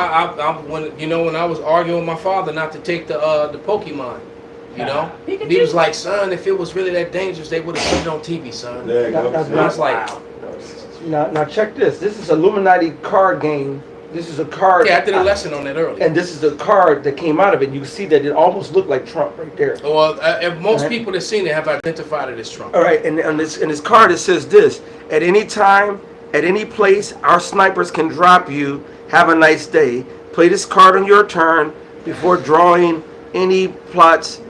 when I was arguing with my father not to take the Pokemon, you know, he was like, son, if it was really that dangerous, they would have put it on TV, son. There you go. And I was like, now check this. This is Illuminati card game. This is a card. Yeah, I did a lesson on that earlier. And this is the card that came out of it. You see that it almost looked like Trump right there. Well, most people that seen it have identified it as Trump. All right, and in this card it says this: at any time, at any place, our snipers can drop you. Have a nice day. Play this card on your turn before drawing any plots.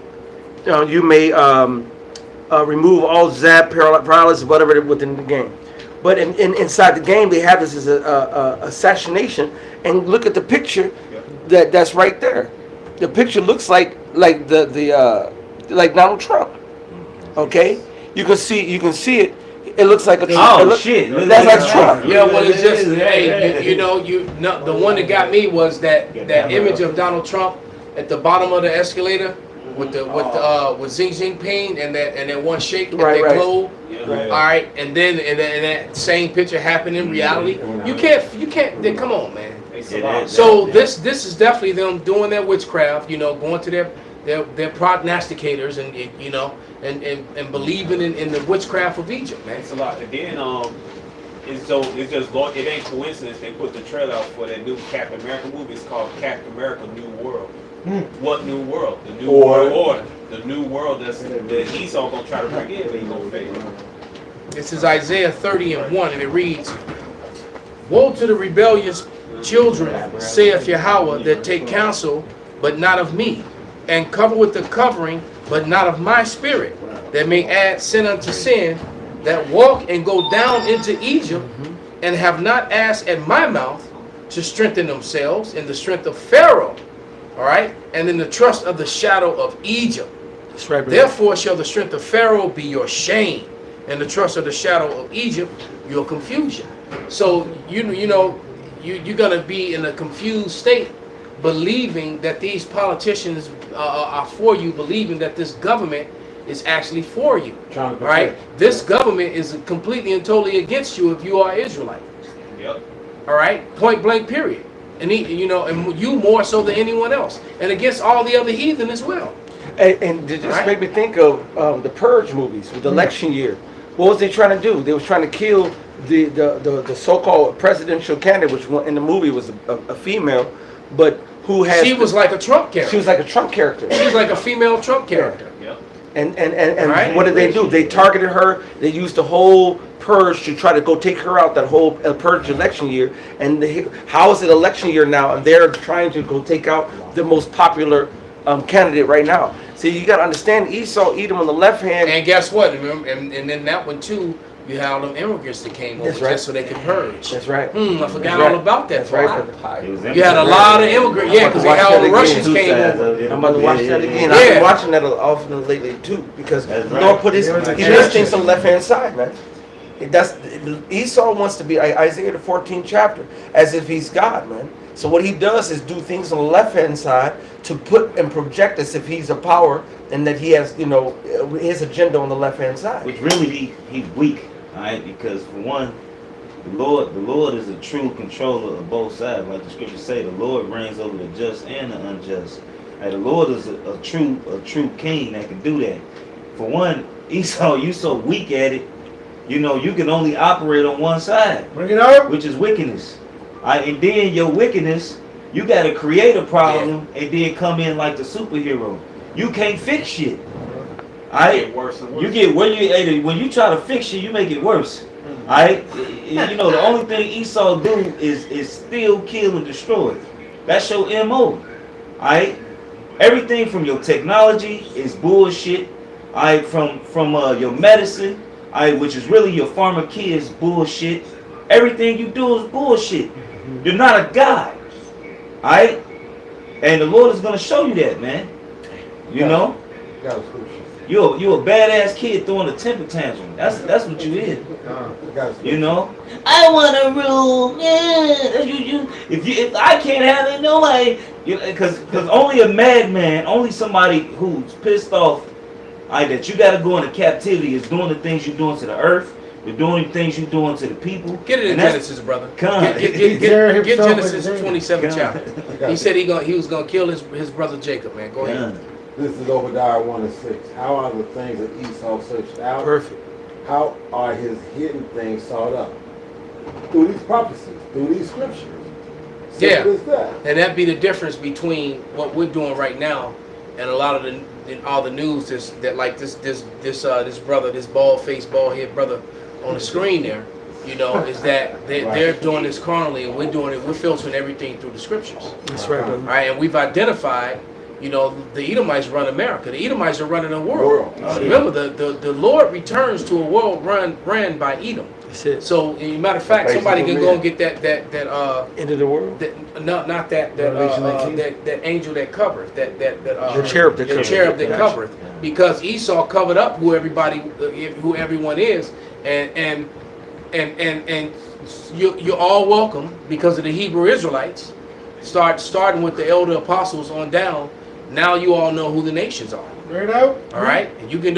You may remove all zap, paralysis, whatever within the game. But inside the game, they have this as a assassination. And look at the picture that's right there. The picture looks like Donald Trump. Okay, you can see it. It looks like a Trump. Shit! That's like Trump. Yeah, well, it's just the one that got me was that image of Donald Trump at the bottom of the escalator with Xi Jinping and that one shake at that globe. All right, and then that same picture happened in reality. You can't. Come on, man. So this is definitely them doing their witchcraft. You know, going to their prognosticators and and believing in the witchcraft of Egypt, man. It's a lot. And then it ain't coincidence they put the trailer out for that new Captain America movie. It's called Captain America: New World. What new world? The new world order. The new world that Esau gonna try to bring in, but he gonna fail. This is Isaiah 30:1, and it reads, "Woe to the rebellious children, saith Yahweh, that take counsel, but not of me, and cover with the covering, but not of my spirit, that may add sin unto sin, that walk and go down into Egypt, and have not asked at my mouth to strengthen themselves in the strength of Pharaoh, all right, and in the trust of the shadow of Egypt. That's right, Therefore shall the strength of Pharaoh be your shame, and the trust of the shadow of Egypt your confusion." So you're gonna be in a confused state, believing that these politicians are for you, believing that this government is actually for you. Right? This government is completely and totally against you if you are Israelite. Yep. All right? Point blank, period. and and you more so than anyone else, and against all the other heathen as well. And it just made me think of the Purge movies with the election year. What was they trying to do? They was trying to kill the so-called presidential candidate, which in the movie was a female, but who had she was like a Trump character. She was like a Trump character. She was like a female Trump character. Yep. And what did they do? They targeted her. They used the whole purge to try to go take her out that whole purge election year. And how is it election year now? And they're trying to go take out the most popular candidate right now. See, you got to understand Esau, Edom on the left hand. And guess what? Remember, and then that one too, you had all them immigrants that came over just so they could purge. That's right. I forgot all about that. That's right. You had a lot of immigrants. Yeah, because how all the Russians came over. I'm about to watch that again. I've been watching that often lately too, because the Lord put he does things on the left hand side, man. Esau wants to be Isaiah the 14th chapter, as if he's God, man. So what he does is do things on the left hand side to put and project as if he's a power and that he has, his agenda on the left hand side. Which really he's weak, all right? Because for one, the Lord is a true controller of both sides. Like the scriptures say, the Lord reigns over the just and the unjust. And the Lord is a true king that can do that. For one, Esau, you so weak at it, you can only operate on one side. Bring it out. Which is wickedness. And then your wickedness, you got to create a problem and then come in like the superhero. You can't fix shit. Alright? You get when you try to fix shit, you make it worse. Alright? The only thing Esau do is steal, kill, and destroy. That's your MO. Alright? Everything from your technology is bullshit. Alright, from your medicine, alright, which is really your pharmacy is bullshit. Everything you do is bullshit. You're not a God. Alright? And the Lord is gonna show you that, man. You're a badass kid throwing a temper tantrum. That's what you is. I wanna rule. Yeah. If I can't have it, nobody. Because only a madman, only somebody who's pissed off, that you gotta go into captivity is doing the things you're doing to the earth. You're doing the things you're doing to the people. Get it in Genesis, brother. Get Genesis 27 chapter. He said he was gonna kill his brother Jacob, man. Go ahead. This is Obadiah 1:6. How are the things that Esau searched out? Perfect. How are his hidden things sought up? Through these prophecies, through these scriptures. Simple as that. And that'd be the difference between what we're doing right now and a lot of all the news this brother, this bald-faced, bald-head brother on the screen there, is that they're doing this carnally, and we're filtering everything through the scriptures. That's right. All right, and we've identified, the Edomites run America. The Edomites are running the world. Remember, the Lord returns to a world ran by Edom. That's it. So, as a matter of fact, somebody can go and get that end of the world. Not that angel that covered the cherub that covered, because Esau covered up who everyone is, and you're all welcome because of the Hebrew Israelites. Starting with the elder apostles on down. Now you all know who the nations are. Right out. All right, and you can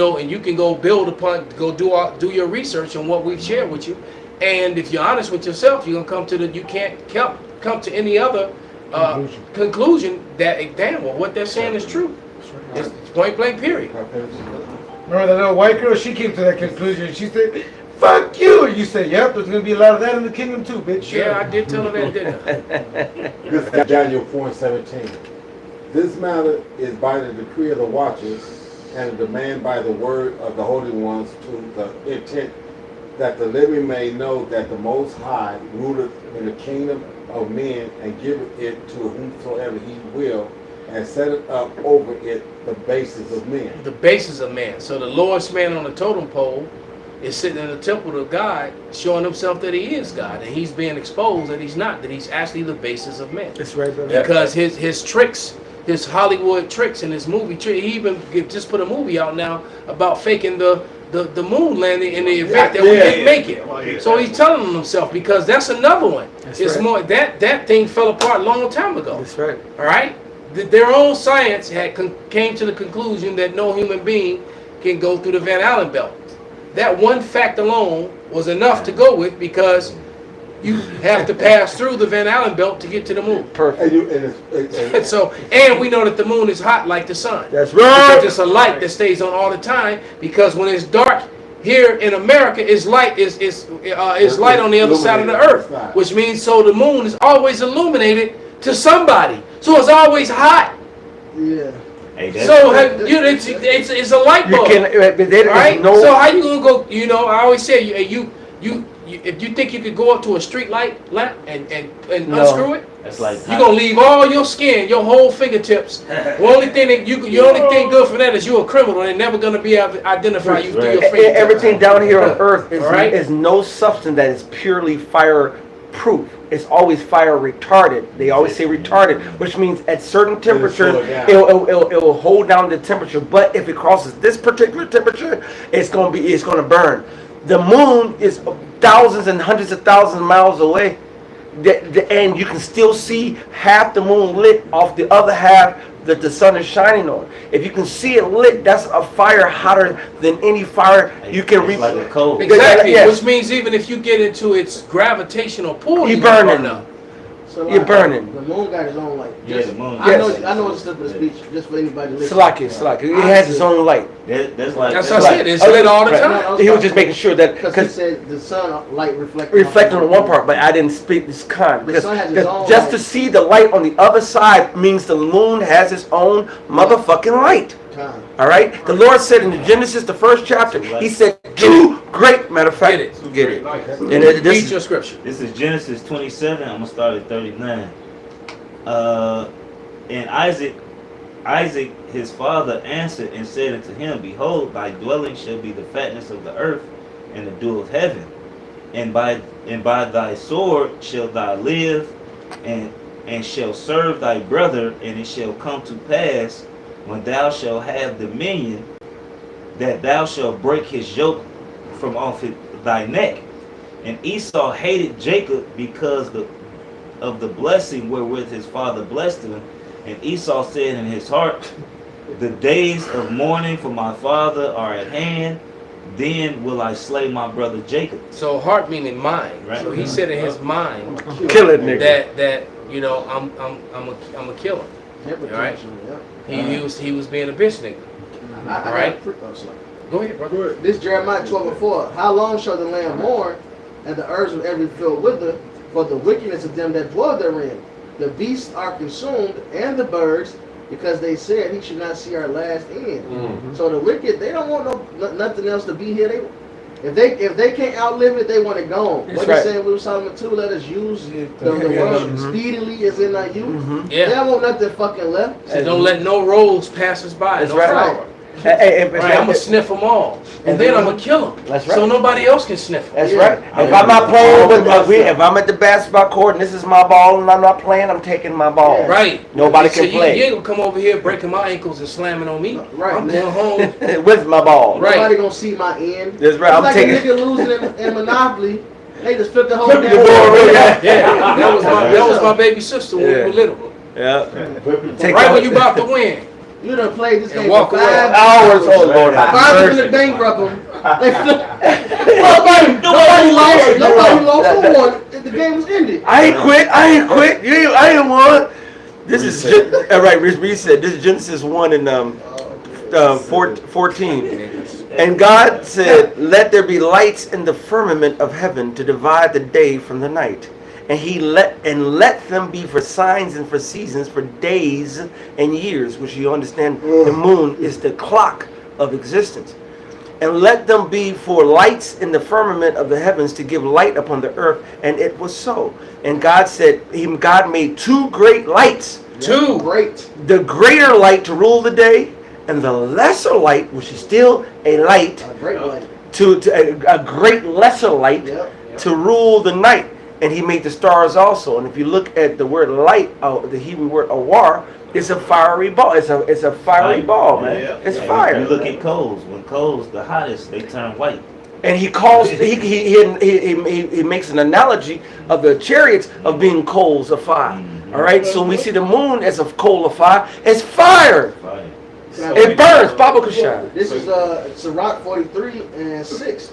go build upon, do your research on what we've shared with you, and if you're honest with yourself, you're gonna you can't come to any other conclusion that what they're saying is true. It's point blank period. Remember that little white girl? She came to that conclusion. She said, "Fuck you!" And you said, "Yep, there's gonna be a lot of that in the kingdom too, bitch." Yeah, I did tell her that, didn't I? This is Daniel 4:17. This matter is by the decree of the watchers and a demand by the word of the holy ones to the intent that the living may know that the Most High ruleth in the kingdom of men and giveth it to whomsoever he will, and setteth up over it the basis of men. The basis of man. So the lowest man on the totem pole is sitting in the temple of God, showing himself that he is God, and he's being exposed that he's not, that he's actually the basis of man. That's right, brother. Because his tricks, his Hollywood tricks and his movie trick, he even just put a movie out now about faking the moon landing in the event that we didn't make it. So he's telling himself, because that's another one. It's more that thing fell apart a long time ago. That's right. All right, their own science came to the conclusion that no human being can go through the Van Allen belt. That one fact alone was enough to go with, because you have to pass through the Van Allen belt to get to the moon. Perfect. And so, and we know that the moon is hot like the sun. That's right. Because it's a light that stays on all the time. Because when it's dark here in America, it's light is light on the other side of the earth, which means so the moon is always illuminated to somebody. So it's always hot. Yeah. Hey, So it's a light bulb. Right? No, so how you gonna go? You know, I always say you if you think you could go up to a street lamp and unscrew it, that's like you're gonna leave all your skin, your whole fingertips. The only thing that you only thing good for that is you're a criminal. They're never gonna be able to identify you through your fingertips. everything down here on earth is no substance that is purely fireproof. It's always fire retarded. They always say retarded, which means at certain temperatures it will hold down the temperature. But if it crosses this particular temperature, it's gonna burn. The moon is thousands and hundreds of thousands of miles away, and you can still see half the moon lit off the other half that the sun is shining on. If you can see it lit, that's a fire hotter than any fire you can reach. Like a cold. Exactly, which means even if you get into its gravitational pull, you're burning. So you're burning. The moon got its own light. Yeah, the moon. I know it's simple speech, just for anybody listening. Slack. It has its own light. That's like that's what I said. It's lit all the time. He was just making sure that because he said the sun light reflecting on one part, but I didn't speak this kind The sun has its own just light. to see the light on the other side means the moon has its own motherfucking light. All right. The Lord said in Genesis, the first chapter, He said, "Two great." Matter of fact, get it. And read your scripture. This is Genesis 27. I'm gonna start at 39. And Isaac, his father, answered and said unto him, Behold, thy dwelling shall be the fatness of the earth and the dew of heaven, and by thy sword shalt thou live, and shall serve thy brother. And it shall come to pass, when thou shalt have dominion, that thou shalt break his yoke from off thy neck. And Esau hated Jacob because of the blessing wherewith his father blessed him. And Esau said in his heart, The days of mourning for my father are at hand. Then will I slay my brother Jacob. So heart meaning mind. Right. So he said in his mind, kill it, nigga. That you know I'm a killer. All right. He was being a bitch nigga. All right. Go ahead, brother. This Jeremiah 12:4. How long shall the land mourn, and the herbs of every field wither, for the wickedness of them that dwell therein? The beasts are consumed, and the birds, because they said he should not see our last end. Mm-hmm. So the wicked, they don't want nothing else to be here. If they can't outlive it, they want it gone. What you saying with Solomon 2? Let us use the world speedily as in our youth. Mm-hmm. They don't want nothing fucking left. So don't let no roads pass us by. That's no right. flower. Right, I'm gonna sniff them all, and then I'm gonna kill them. That's right. So nobody else can sniff them. That's right. If I'm not playing if I'm at the basketball court and this is my ball and I'm not playing, I'm taking my ball. Right. Nobody can play. You ain't gonna come over here breaking my ankles and slamming on me. Right. I'm going home with my ball. Right. Nobody gonna see my end. That's right. It's I'm like taking a nigga losing in Monopoly. They just flipped the whole Flip the damn door. Yeah. That was my baby sister when we were little. Yeah. Right when you about to win. You done played this game walk for away. 5 hours. Five minutes bankrupt them. Nobody lost for one. The game was ended. I ain't quit. I ain't won. This is all right. Reed said this is Genesis 1 and 14. And God said, "Let there be lights in the firmament of heaven to divide the day from the night." And let them be for signs and for seasons, for days and years, which you understand the moon is the clock of existence. And let them be for lights in the firmament of the heavens to give light upon the earth. And it was so. And God said, God made two great lights. Two great. The greater light to rule the day, and the lesser light, which is still a light, A great light. a great lesser light to rule the night. And he made the stars also. And if you look at the word light, the Hebrew word awar, it's a fiery ball. It's a fiery ball, man. Yeah. It's fire. You look at coals. When coals the hottest, they turn white. And he calls he makes an analogy of the chariots of being coals of fire. Mm-hmm. All right. So when we see the moon as a coal of fire, it's fire. Now, It burns. Baba Kushai. This is Sirach 43 and 6.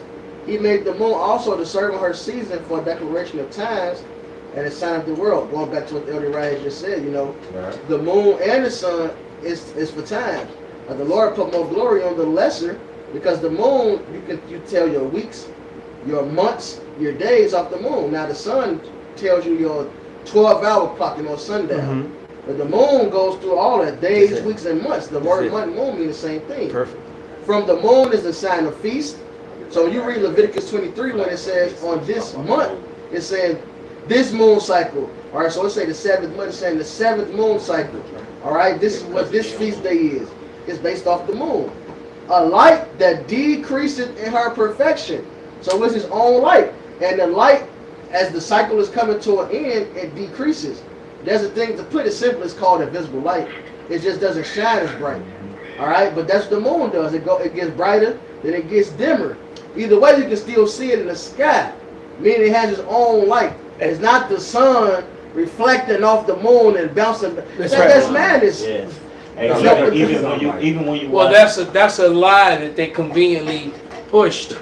He made the moon also to serve in her season for a declaration of times and a sign of the world. Going back to what the elder Ryan just said, Right. the moon and the sun is for times. The Lord put more glory on the lesser because the moon, you tell your weeks, your months, your days off the moon. Now the sun tells you your 12-hour clock, sundown. But the moon goes through all that, days, weeks, and months. The word month and moon mean the same thing. Perfect. From the moon is a sign of feast. So you read Leviticus 23 when it says on this month, it's saying this moon cycle. All right, so let's say the 7th month, it's saying the 7th moon cycle. All right, this is what this feast day is. It's based off the moon. A light that decreases in her perfection. So it's his own light. And the light, as the cycle is coming to an end, it decreases. There's a thing to put it simple, it's called invisible light. It just doesn't shine as bright. All right, but that's what the moon does. It gets brighter, then it gets dimmer. Either way, you can still see it in the sky, meaning it has its own light. It's not the sun reflecting off the moon and bouncing. That's madness. Yes. Even when you well, that's a lie that they conveniently pushed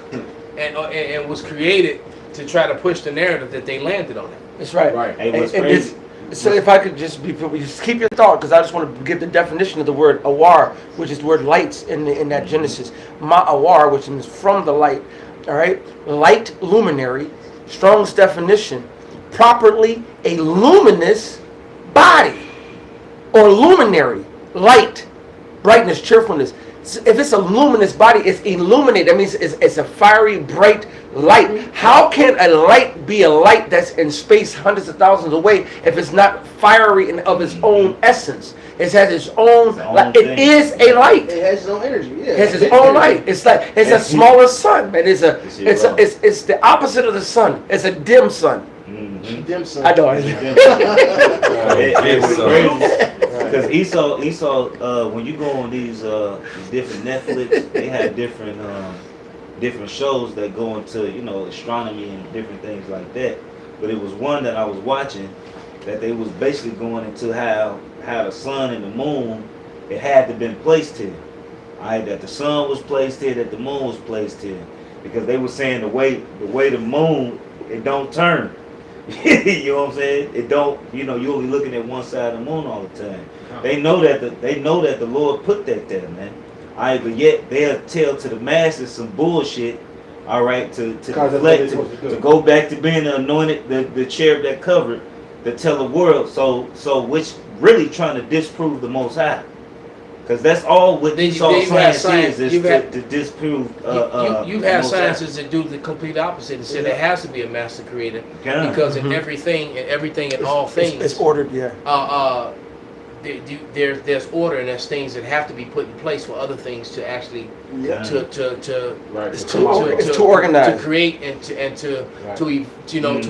and was created to try to push the narrative that they landed on it. That's right. Right. Hey, what's crazy? So if I could just keep your thought, because I just want to give the definition of the word awar, which is the word lights in that Genesis. Ma'awar, which means from the light. All right, light, luminary. Strong's definition: properly a luminous body or luminary, light, brightness, cheerfulness. If it's a luminous body, it's illuminated. That means it's a fiery, bright light. How can a light be a light that's in space hundreds of thousands away if it's not fiery and of its own essence? It has its own. It is a light. It has its own energy. Yeah. It has its own light. It's like it's a smaller sun, man. It's the opposite of the sun. It's a dim sun. Dim sun. I know. It's crazy. Because Esau, when you go on these different Netflix, they have different shows that go into astronomy and different things like that. But it was one that I was watching that they was basically going into how the sun and the moon, it had to been placed here. Alright, that the sun was placed here, that the moon was placed here, because they were saying the way the moon, it don't turn. You know what I'm saying? It don't. You're only looking at one side of the moon all the time. They know that the Lord put that there, man. Alright, but yet they'll tell to the masses some bullshit. All right, to deflect, to go back to being the anointed, the cherub that covered, to tell the world. So which really trying to disprove the Most High, because that's all what science is to disprove. You've had scientists that do the complete opposite and say there has to be a master creator because in everything and all things it's ordered. Yeah. There's order and there's things that have to be put in place for other things to actually to organize, to create and to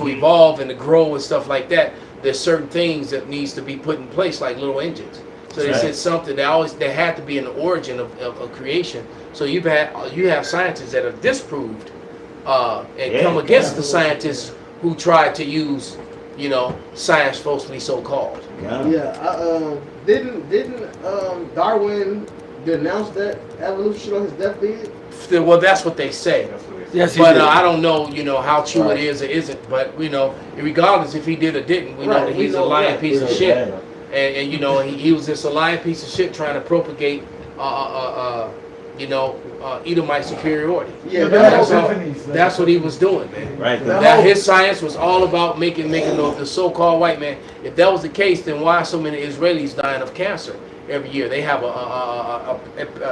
evolve and to grow and stuff like that. There's certain things that needs to be put in place like little engines. So they said something there had to be an origin of creation. So you have scientists that have disproved and come against the scientists who tried to use science falsely so called. Didn't Darwin denounce that evolution on his deathbed? Well, that's what they say. Yes, but I don't know, how true it is or isn't. But regardless if he did or didn't, we know that he's a lying piece of shit. And he was just a lying piece of shit trying to propagate Edomite superiority. Yeah, that's what he was doing, man. Right. Now his science was all about making the so-called white man. If that was the case, then why are so many Israelis dying of cancer every year? They have a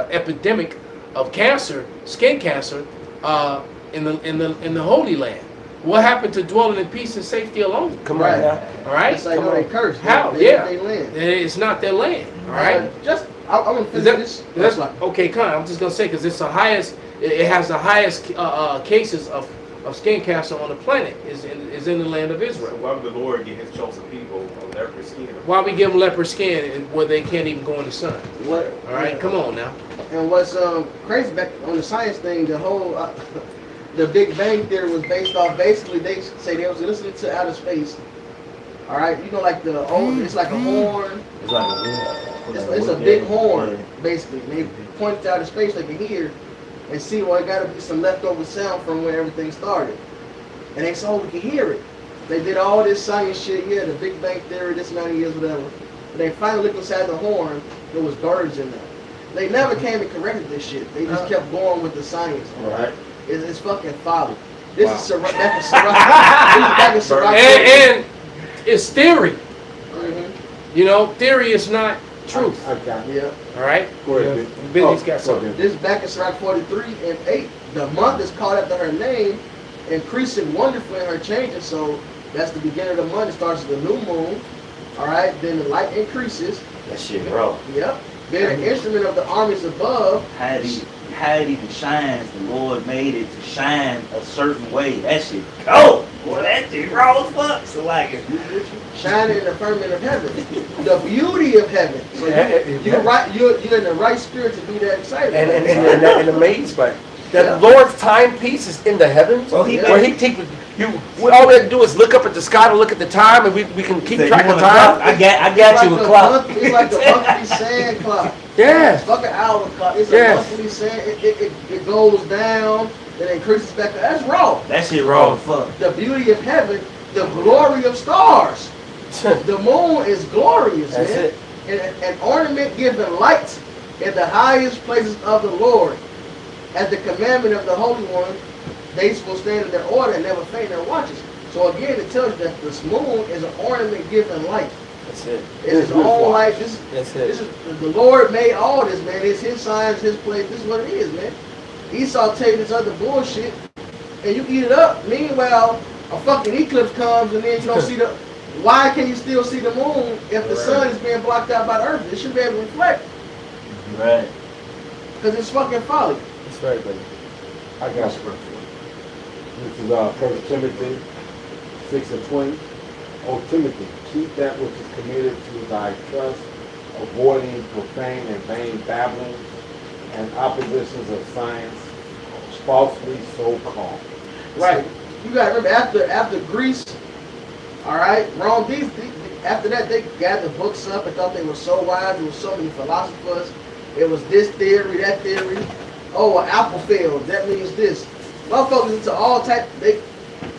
epidemic of cancer, skin cancer, in the Holy Land. What happened to dwelling in peace and safety alone? Come on, all right. It's like they curse. How? They land. It's not their land. All right. I'm gonna finish this. Okay, come on. I'm just gonna say because it's the highest. It has the highest cases of skin cancer on the planet is in the land of Israel. Why would the Lord give His chosen people a leper skin? Why we give them leper skin where they can't even go in the sun? What? All right, come on now. And what's crazy back on the science thing, the whole the Big Bang Theory was based off. Basically, they say they was listening to outer space. All right, like it's like a horn. It's like a horn. It's a big horn, basically. And they point to outer space, they can hear. and see, well, it got to be some leftover sound from where everything started. And they saw we could hear it. They did all this science shit, yeah, the Big Bang Theory, this many years, whatever. But they finally looked inside the horn, there was birds in there. They never came and corrected this shit. They just kept going with the science. Right. It's fucking folly. This is back in Sirach. And it's theory. You know, theory is not truth. Yeah. All right? Go ahead. Billy's got something. This is back in Sirach 43:8. The month is called after her name, increasing wonderfully in her changes. So that's the beginning of the month. It starts with the new moon. All right. Then the light increases. That shit, bro. Yep. Then the instrument of the armies above. How it even shines, the Lord made it to shine a certain way. That shit cold. Boy, that shit raw as fuck. So like it. Shining in the firmament of heaven. The beauty of heaven. So you're in the right spirit to be that excited. And amazed by it. The Lord's timepiece is in the heavens. Where he takes you. All we have to do is look up at the sky to look at the time, and we can keep track of time. I got you a clock. It's like the monthly sand clock. Yeah. It's fucking hour clock. It's a monthly sand. It goes down, then it increases back up. That's raw. That shit raw as fuck. The beauty of heaven, the glory of stars. The moon is glorious, That's man. it. An ornament giving light in the highest places of the Lord. At the commandment of the Holy One, they will stand in their order and never faint their watches. So again, it tells you that this moon is an ornament giving light. That's it. It's his own light. That's it. This is the Lord made all this, man. It's his signs, his place. This is what it is, man. Esau tell you this other bullshit, and you eat it up. Meanwhile, a fucking eclipse comes, and then you don't see the. Why can you still see the moon if the sun is being blocked out by the earth? It should be able to reflect. Right. Because it's fucking folly. That's right, buddy. I got you. This is 1 Timothy 6:20. O Timothy, keep that which is committed to thy trust, avoiding profane and vain babblings and oppositions of science, falsely so called. Right. You gotta remember after Greece, all right, Rome. After that they gathered books up and thought they were so wise. There was so many philosophers. It was this theory, that theory. Oh, an apple failed. That means this. Motherfuckers into all type. They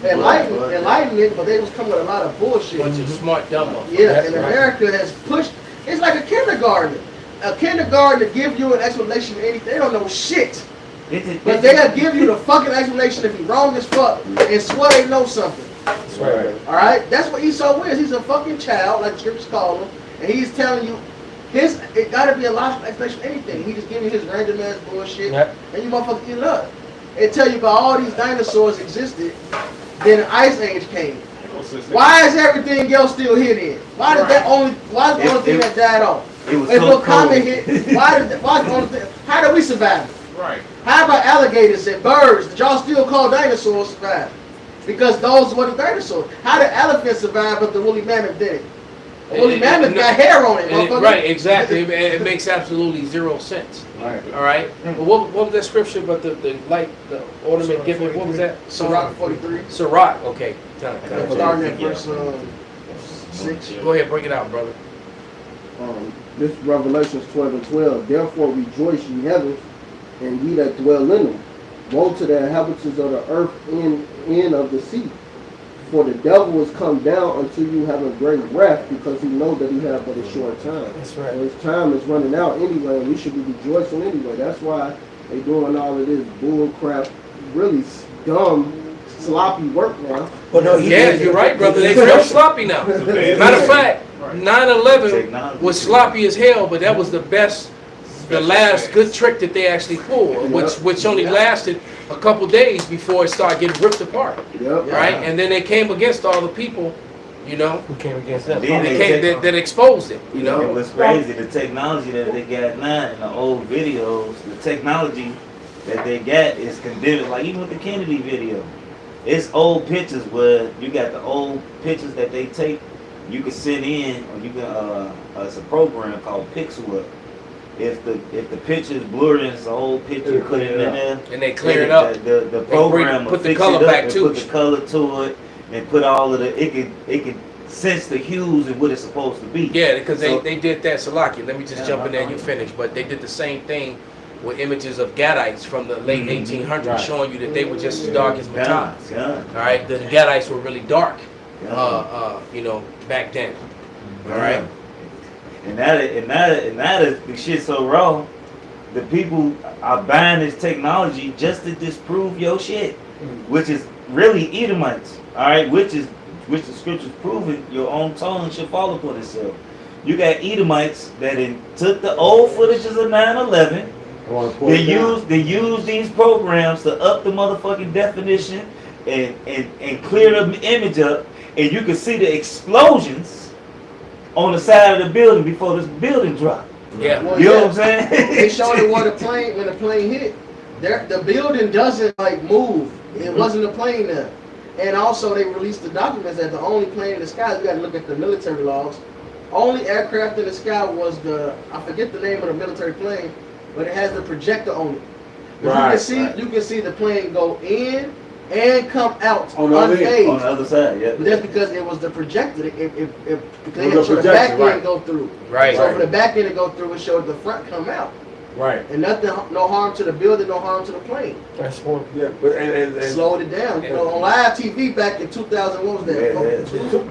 enlightenment, but they was coming with a lot of bullshit. Bunch of smart dumb motherfuckers. Yeah, and America has pushed. It's like a kindergarten. A kindergarten to give you an explanation of anything. They don't know shit. But they'll give you the fucking explanation if you're wrong as fuck and swear they know something. That's right. Alright? That's what Esau is. He's a fucking child, like the scriptures call him, and he's telling you it gotta be a logical explanation of anything. He just giving you his random ass bullshit, and you motherfuckers eat it up. It tell you about all these dinosaurs existed, then the ice age came. Why is everything else still here then? Why is the only thing that died off? It was if so no comet hit, why the only thing, how did we survive? Right. How about alligators and birds that y'all still call dinosaurs survive? Because those were the dinosaurs. How did elephants survive but the woolly mammoth didn't? The woolly mammoth got hair on it, motherfucker. Right, exactly. It makes absolutely zero sense. Right. All right. Well, what was that scripture? But the ornament given. What was that? Sirach 43. Sirach. Okay. Starting at verse 6. Go ahead, bring it out, brother. This is Revelations 12:12. Therefore rejoice, ye heavens, and ye that dwell in them. Woe to the inhabitants of the earth and of the sea. For the devil is come down unto you having great wrath, because he know that he have but a short time. That's right. So his time is running out anyway, and we should be rejoicing anyway. That's why they doing all of this bull crap, really dumb, sloppy work now. Well, no, You're right, brother. They're real sloppy now. Matter of fact, 9/11 was sloppy as hell, but that was the last good trick that they actually pulled, which only lasted a couple days before it started getting ripped apart. Right? And then they came against all the people, who came against them. that exposed it, It was crazy. The technology that they got now in the old videos, the technology that they got is condemned. Like even with the Kennedy video, it's old pictures where you got the old pictures that they take. You can send in, or you can. It's a program called Pixel Up. If the picture is blurry and it's an old picture, you put it in there, and they clear it up. The program will put the fix color it up back and to put the color to it, and put all of the. It can sense the hues and what it's supposed to be. Yeah, because they did that. Salaki, let me just jump in there and you finish. But they did the same thing with images of Gadites from the late 1800s, showing you that they were just as dark as Matthias. All right, the Gadites were really dark, you know, back then. All right. And now the shit so raw, the people are buying this technology just to disprove your shit, which is really Edomites. All right, which the scriptures proving your own tongue should fall upon itself. You got Edomites that took the old footages of 9/11. They use these programs to up the motherfucking definition and clear the image up, and you can see the explosions on the side of the building before this building dropped. Yeah, Well, you know what I'm saying? They showed it when the plane hit. The building doesn't like move. It wasn't a plane there. And also they released the documents that the only plane in the sky, you got to look at the military logs. Only aircraft in the sky was I forget the name of the military plane, but it has the projector on it. You can see the plane go in and come out unfazed. On the other side, yeah. But that's because it was the projector. They had to the back end go through. Right. So for the back end to go through, it showed the front come out. Right. And nothing, no harm to the building, no harm to the plane. That's one. Yeah, but and Slowed it down. You know, on live TV back in 2000, what was that?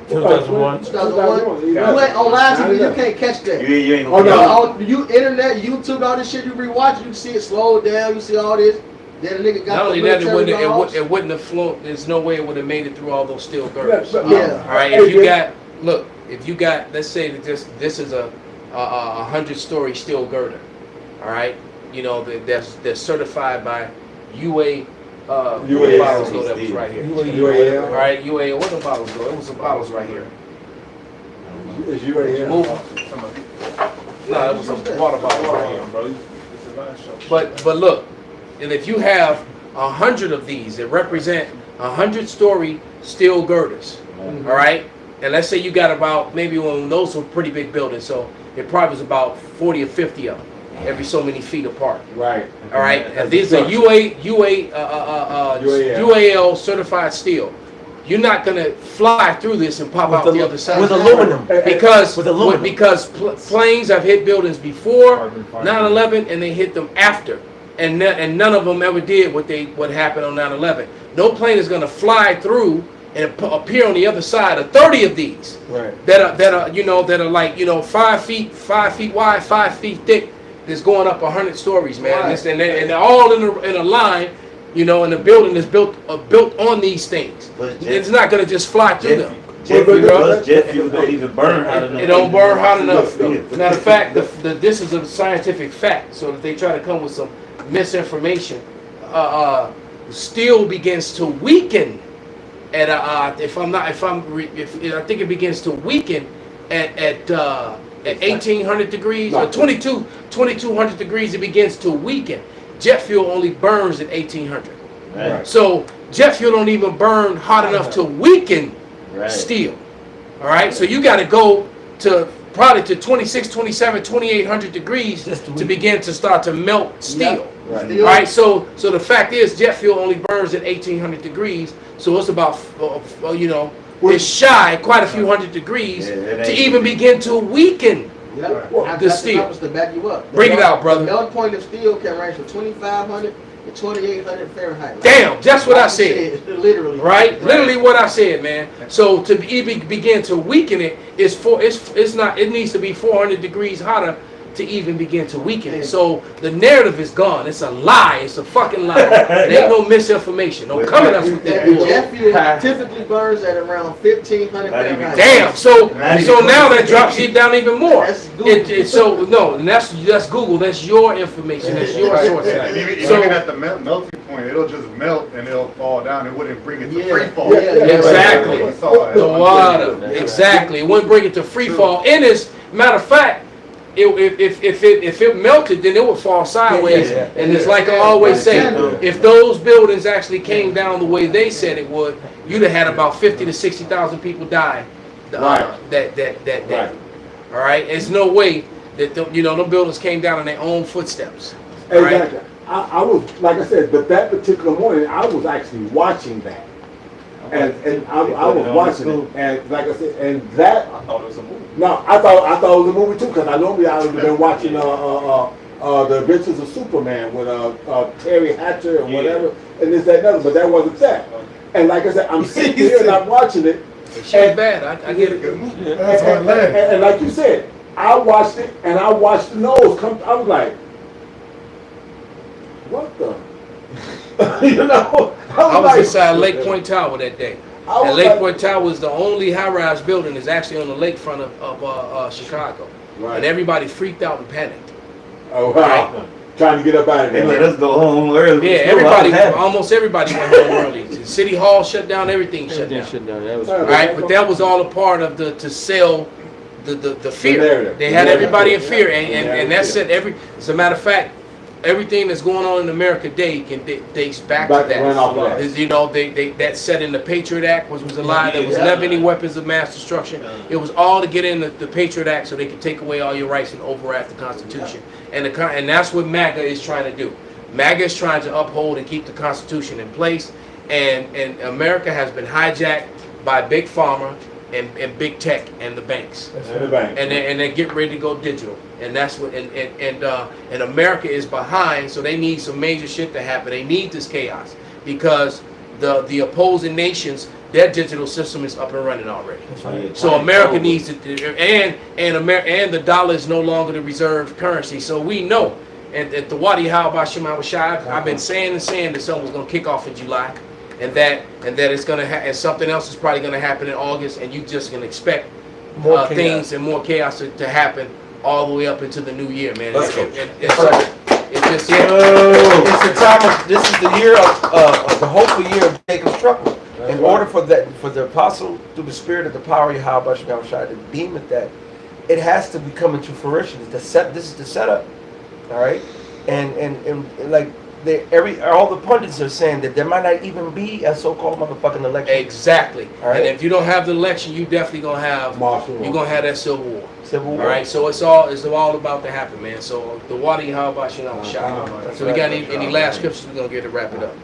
2001. 2001. You ain't on live TV, you can't catch that. You ain't On internet, YouTube, all this shit you rewatch, you see it slowed down. You see all this. Then the nigga got not the only that, military it wouldn't have flown. There's no way it would have made it through all those steel girders. Yeah. All right. If you got, let's say that this is a 100-story steel girder. All right. You know, they're certified by UA. UA bottles go. That was right here. UAL. All right. UA. What the bottles go? It was some bottles right here. It's UAL. No, it was some water bottles right here, bro. But look. And if you have 100 of these that represent 100-story steel girders, all right, and let's say you got about maybe one of those were pretty big buildings, so it probably was about 40 or 50 of them, every so many feet apart. Right. All right, and these are UAL certified steel. You're not gonna fly through this and pop out the other side with aluminum. because planes have hit buildings before 9/11 and they hit them after. And none of them ever did what happened on 9/11. No plane is going to fly through and appear on the other side of 30 of these that are like 5 feet wide, 5 feet thick. That's going up 100 stories, man. Right. And they're all in a line, and the building is built on these things. It's not going to just fly through them. Jet fuel don't even burn hot enough. It don't burn hot enough. Matter of fact, this is a scientific fact. So if they try to come with some misinformation, steel begins to weaken at I think it begins to weaken at 1800 degrees or 2200 degrees. It begins to weaken. Jet fuel only burns at 1800. Right. So jet fuel don't even burn hot enough to weaken steel. All right, so you got to go to probably to 26, 27, 2800 degrees to begin to start to melt steel. Right. All right, so the fact is jet fuel only burns at 1800 degrees, so it's about it's shy quite a few hundred degrees to even begin to weaken the steel. To back you up. Bring it out, brother. The melt point of steel can range from 2,500 to 2,800 Fahrenheit. Damn, that's what I said. Literally. Right? Literally what I said, man. So to even begin to weaken it it needs to be 400 degrees hotter to even begin to weaken it. So the narrative is gone. It's a lie. It's a fucking lie. It ain't no misinformation. Don't come at us with that. Jet fuel typically burns at around 1,500 Fahrenheit. Damn. So now that drops it down even more. That's Google. That's Google. That's your information. That's your source. Even at the melting point, it'll just melt and it'll fall down. It wouldn't bring it to free fall. Exactly. The water. Exactly. It wouldn't bring it to free fall. And as a matter of fact, if it melted, then it would fall sideways. And it's like I always say, if those buildings actually came down the way they said it would, you'd have had about 50 to 60,000 people die that day. All right, there's no way that them buildings came down in their own footsteps. Exactly. I was, like I said, but that particular morning, I was actually watching that. And I was watching it, and like I said, and that. I thought it was a movie. No, I thought it was a movie too, because I normally I would have been watching The Adventures of Superman with Terry Hatcher and whatever, and this, that, and other, but that wasn't that. And like I said, I'm sitting here and I'm watching it. Shit's bad. I get it. And like you said, I watched it and I watched the nose come. I was like, what the? You know? I was inside Lake Point Tower that day. And Lake Point Tower was the only high-rise building that's actually on the lakefront of Chicago. Right. And everybody freaked out and panicked. Oh, wow. Right? Trying to get up out of there. They let us go home early. Yeah, almost everybody went home early. The City Hall shut down, everything shut down. That was right, but that was all a part of to sell the fear. They had everybody in fear, and that said as a matter of fact, everything that's going on in America today dates back to that. You know, that said in the Patriot Act was a lie. There was never any weapons of mass destruction. It was all to get in the Patriot Act so they could take away all your rights and override the Constitution. And that's what MAGA is trying to do. MAGA is trying to uphold and keep the Constitution in place. And America has been hijacked by Big Pharma and Big Tech and the banks. And they're getting ready to go digital. And that's what and America is behind, so they need some major shit to happen. They need this chaos because the opposing nations, their digital system is up and running already. So America needs it, and the dollar is no longer the reserve currency. So we know, and at the Wadi How about Shema Shai, I've been saying that something was going to kick off in July, and that it's going to and something else is probably going to happen in August, and you just going to expect more things and more chaos to happen all the way up into the new year, man. It's just it's the time. This is the year of the hopeful year of Jacob's trouble. In order for the apostle, through the spirit of the power of Yahweh to deem it that, it has to be coming to fruition. This is the setup, all right. And like all the pundits are saying that there might not even be a so-called motherfucking election. Exactly. All right. And if you don't have the election, you definitely gonna have that civil war. All right. So it's all about to happen, man. So the Wadi how about Shah. So we got any last scriptures? We're gonna get to wrap it up.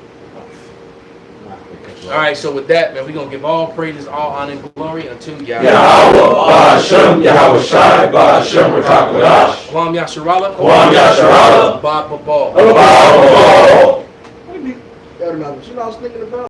All right, so with that, man, we're going to give all praises, all honor, and glory unto Yahweh. Yahweh, Hashem, Yahweh Shai, Hashem, Rakakodash. Kwam Yasharala. Kwam Yasharala. Ba Babal. Ba Babal. You know what I was thinking about?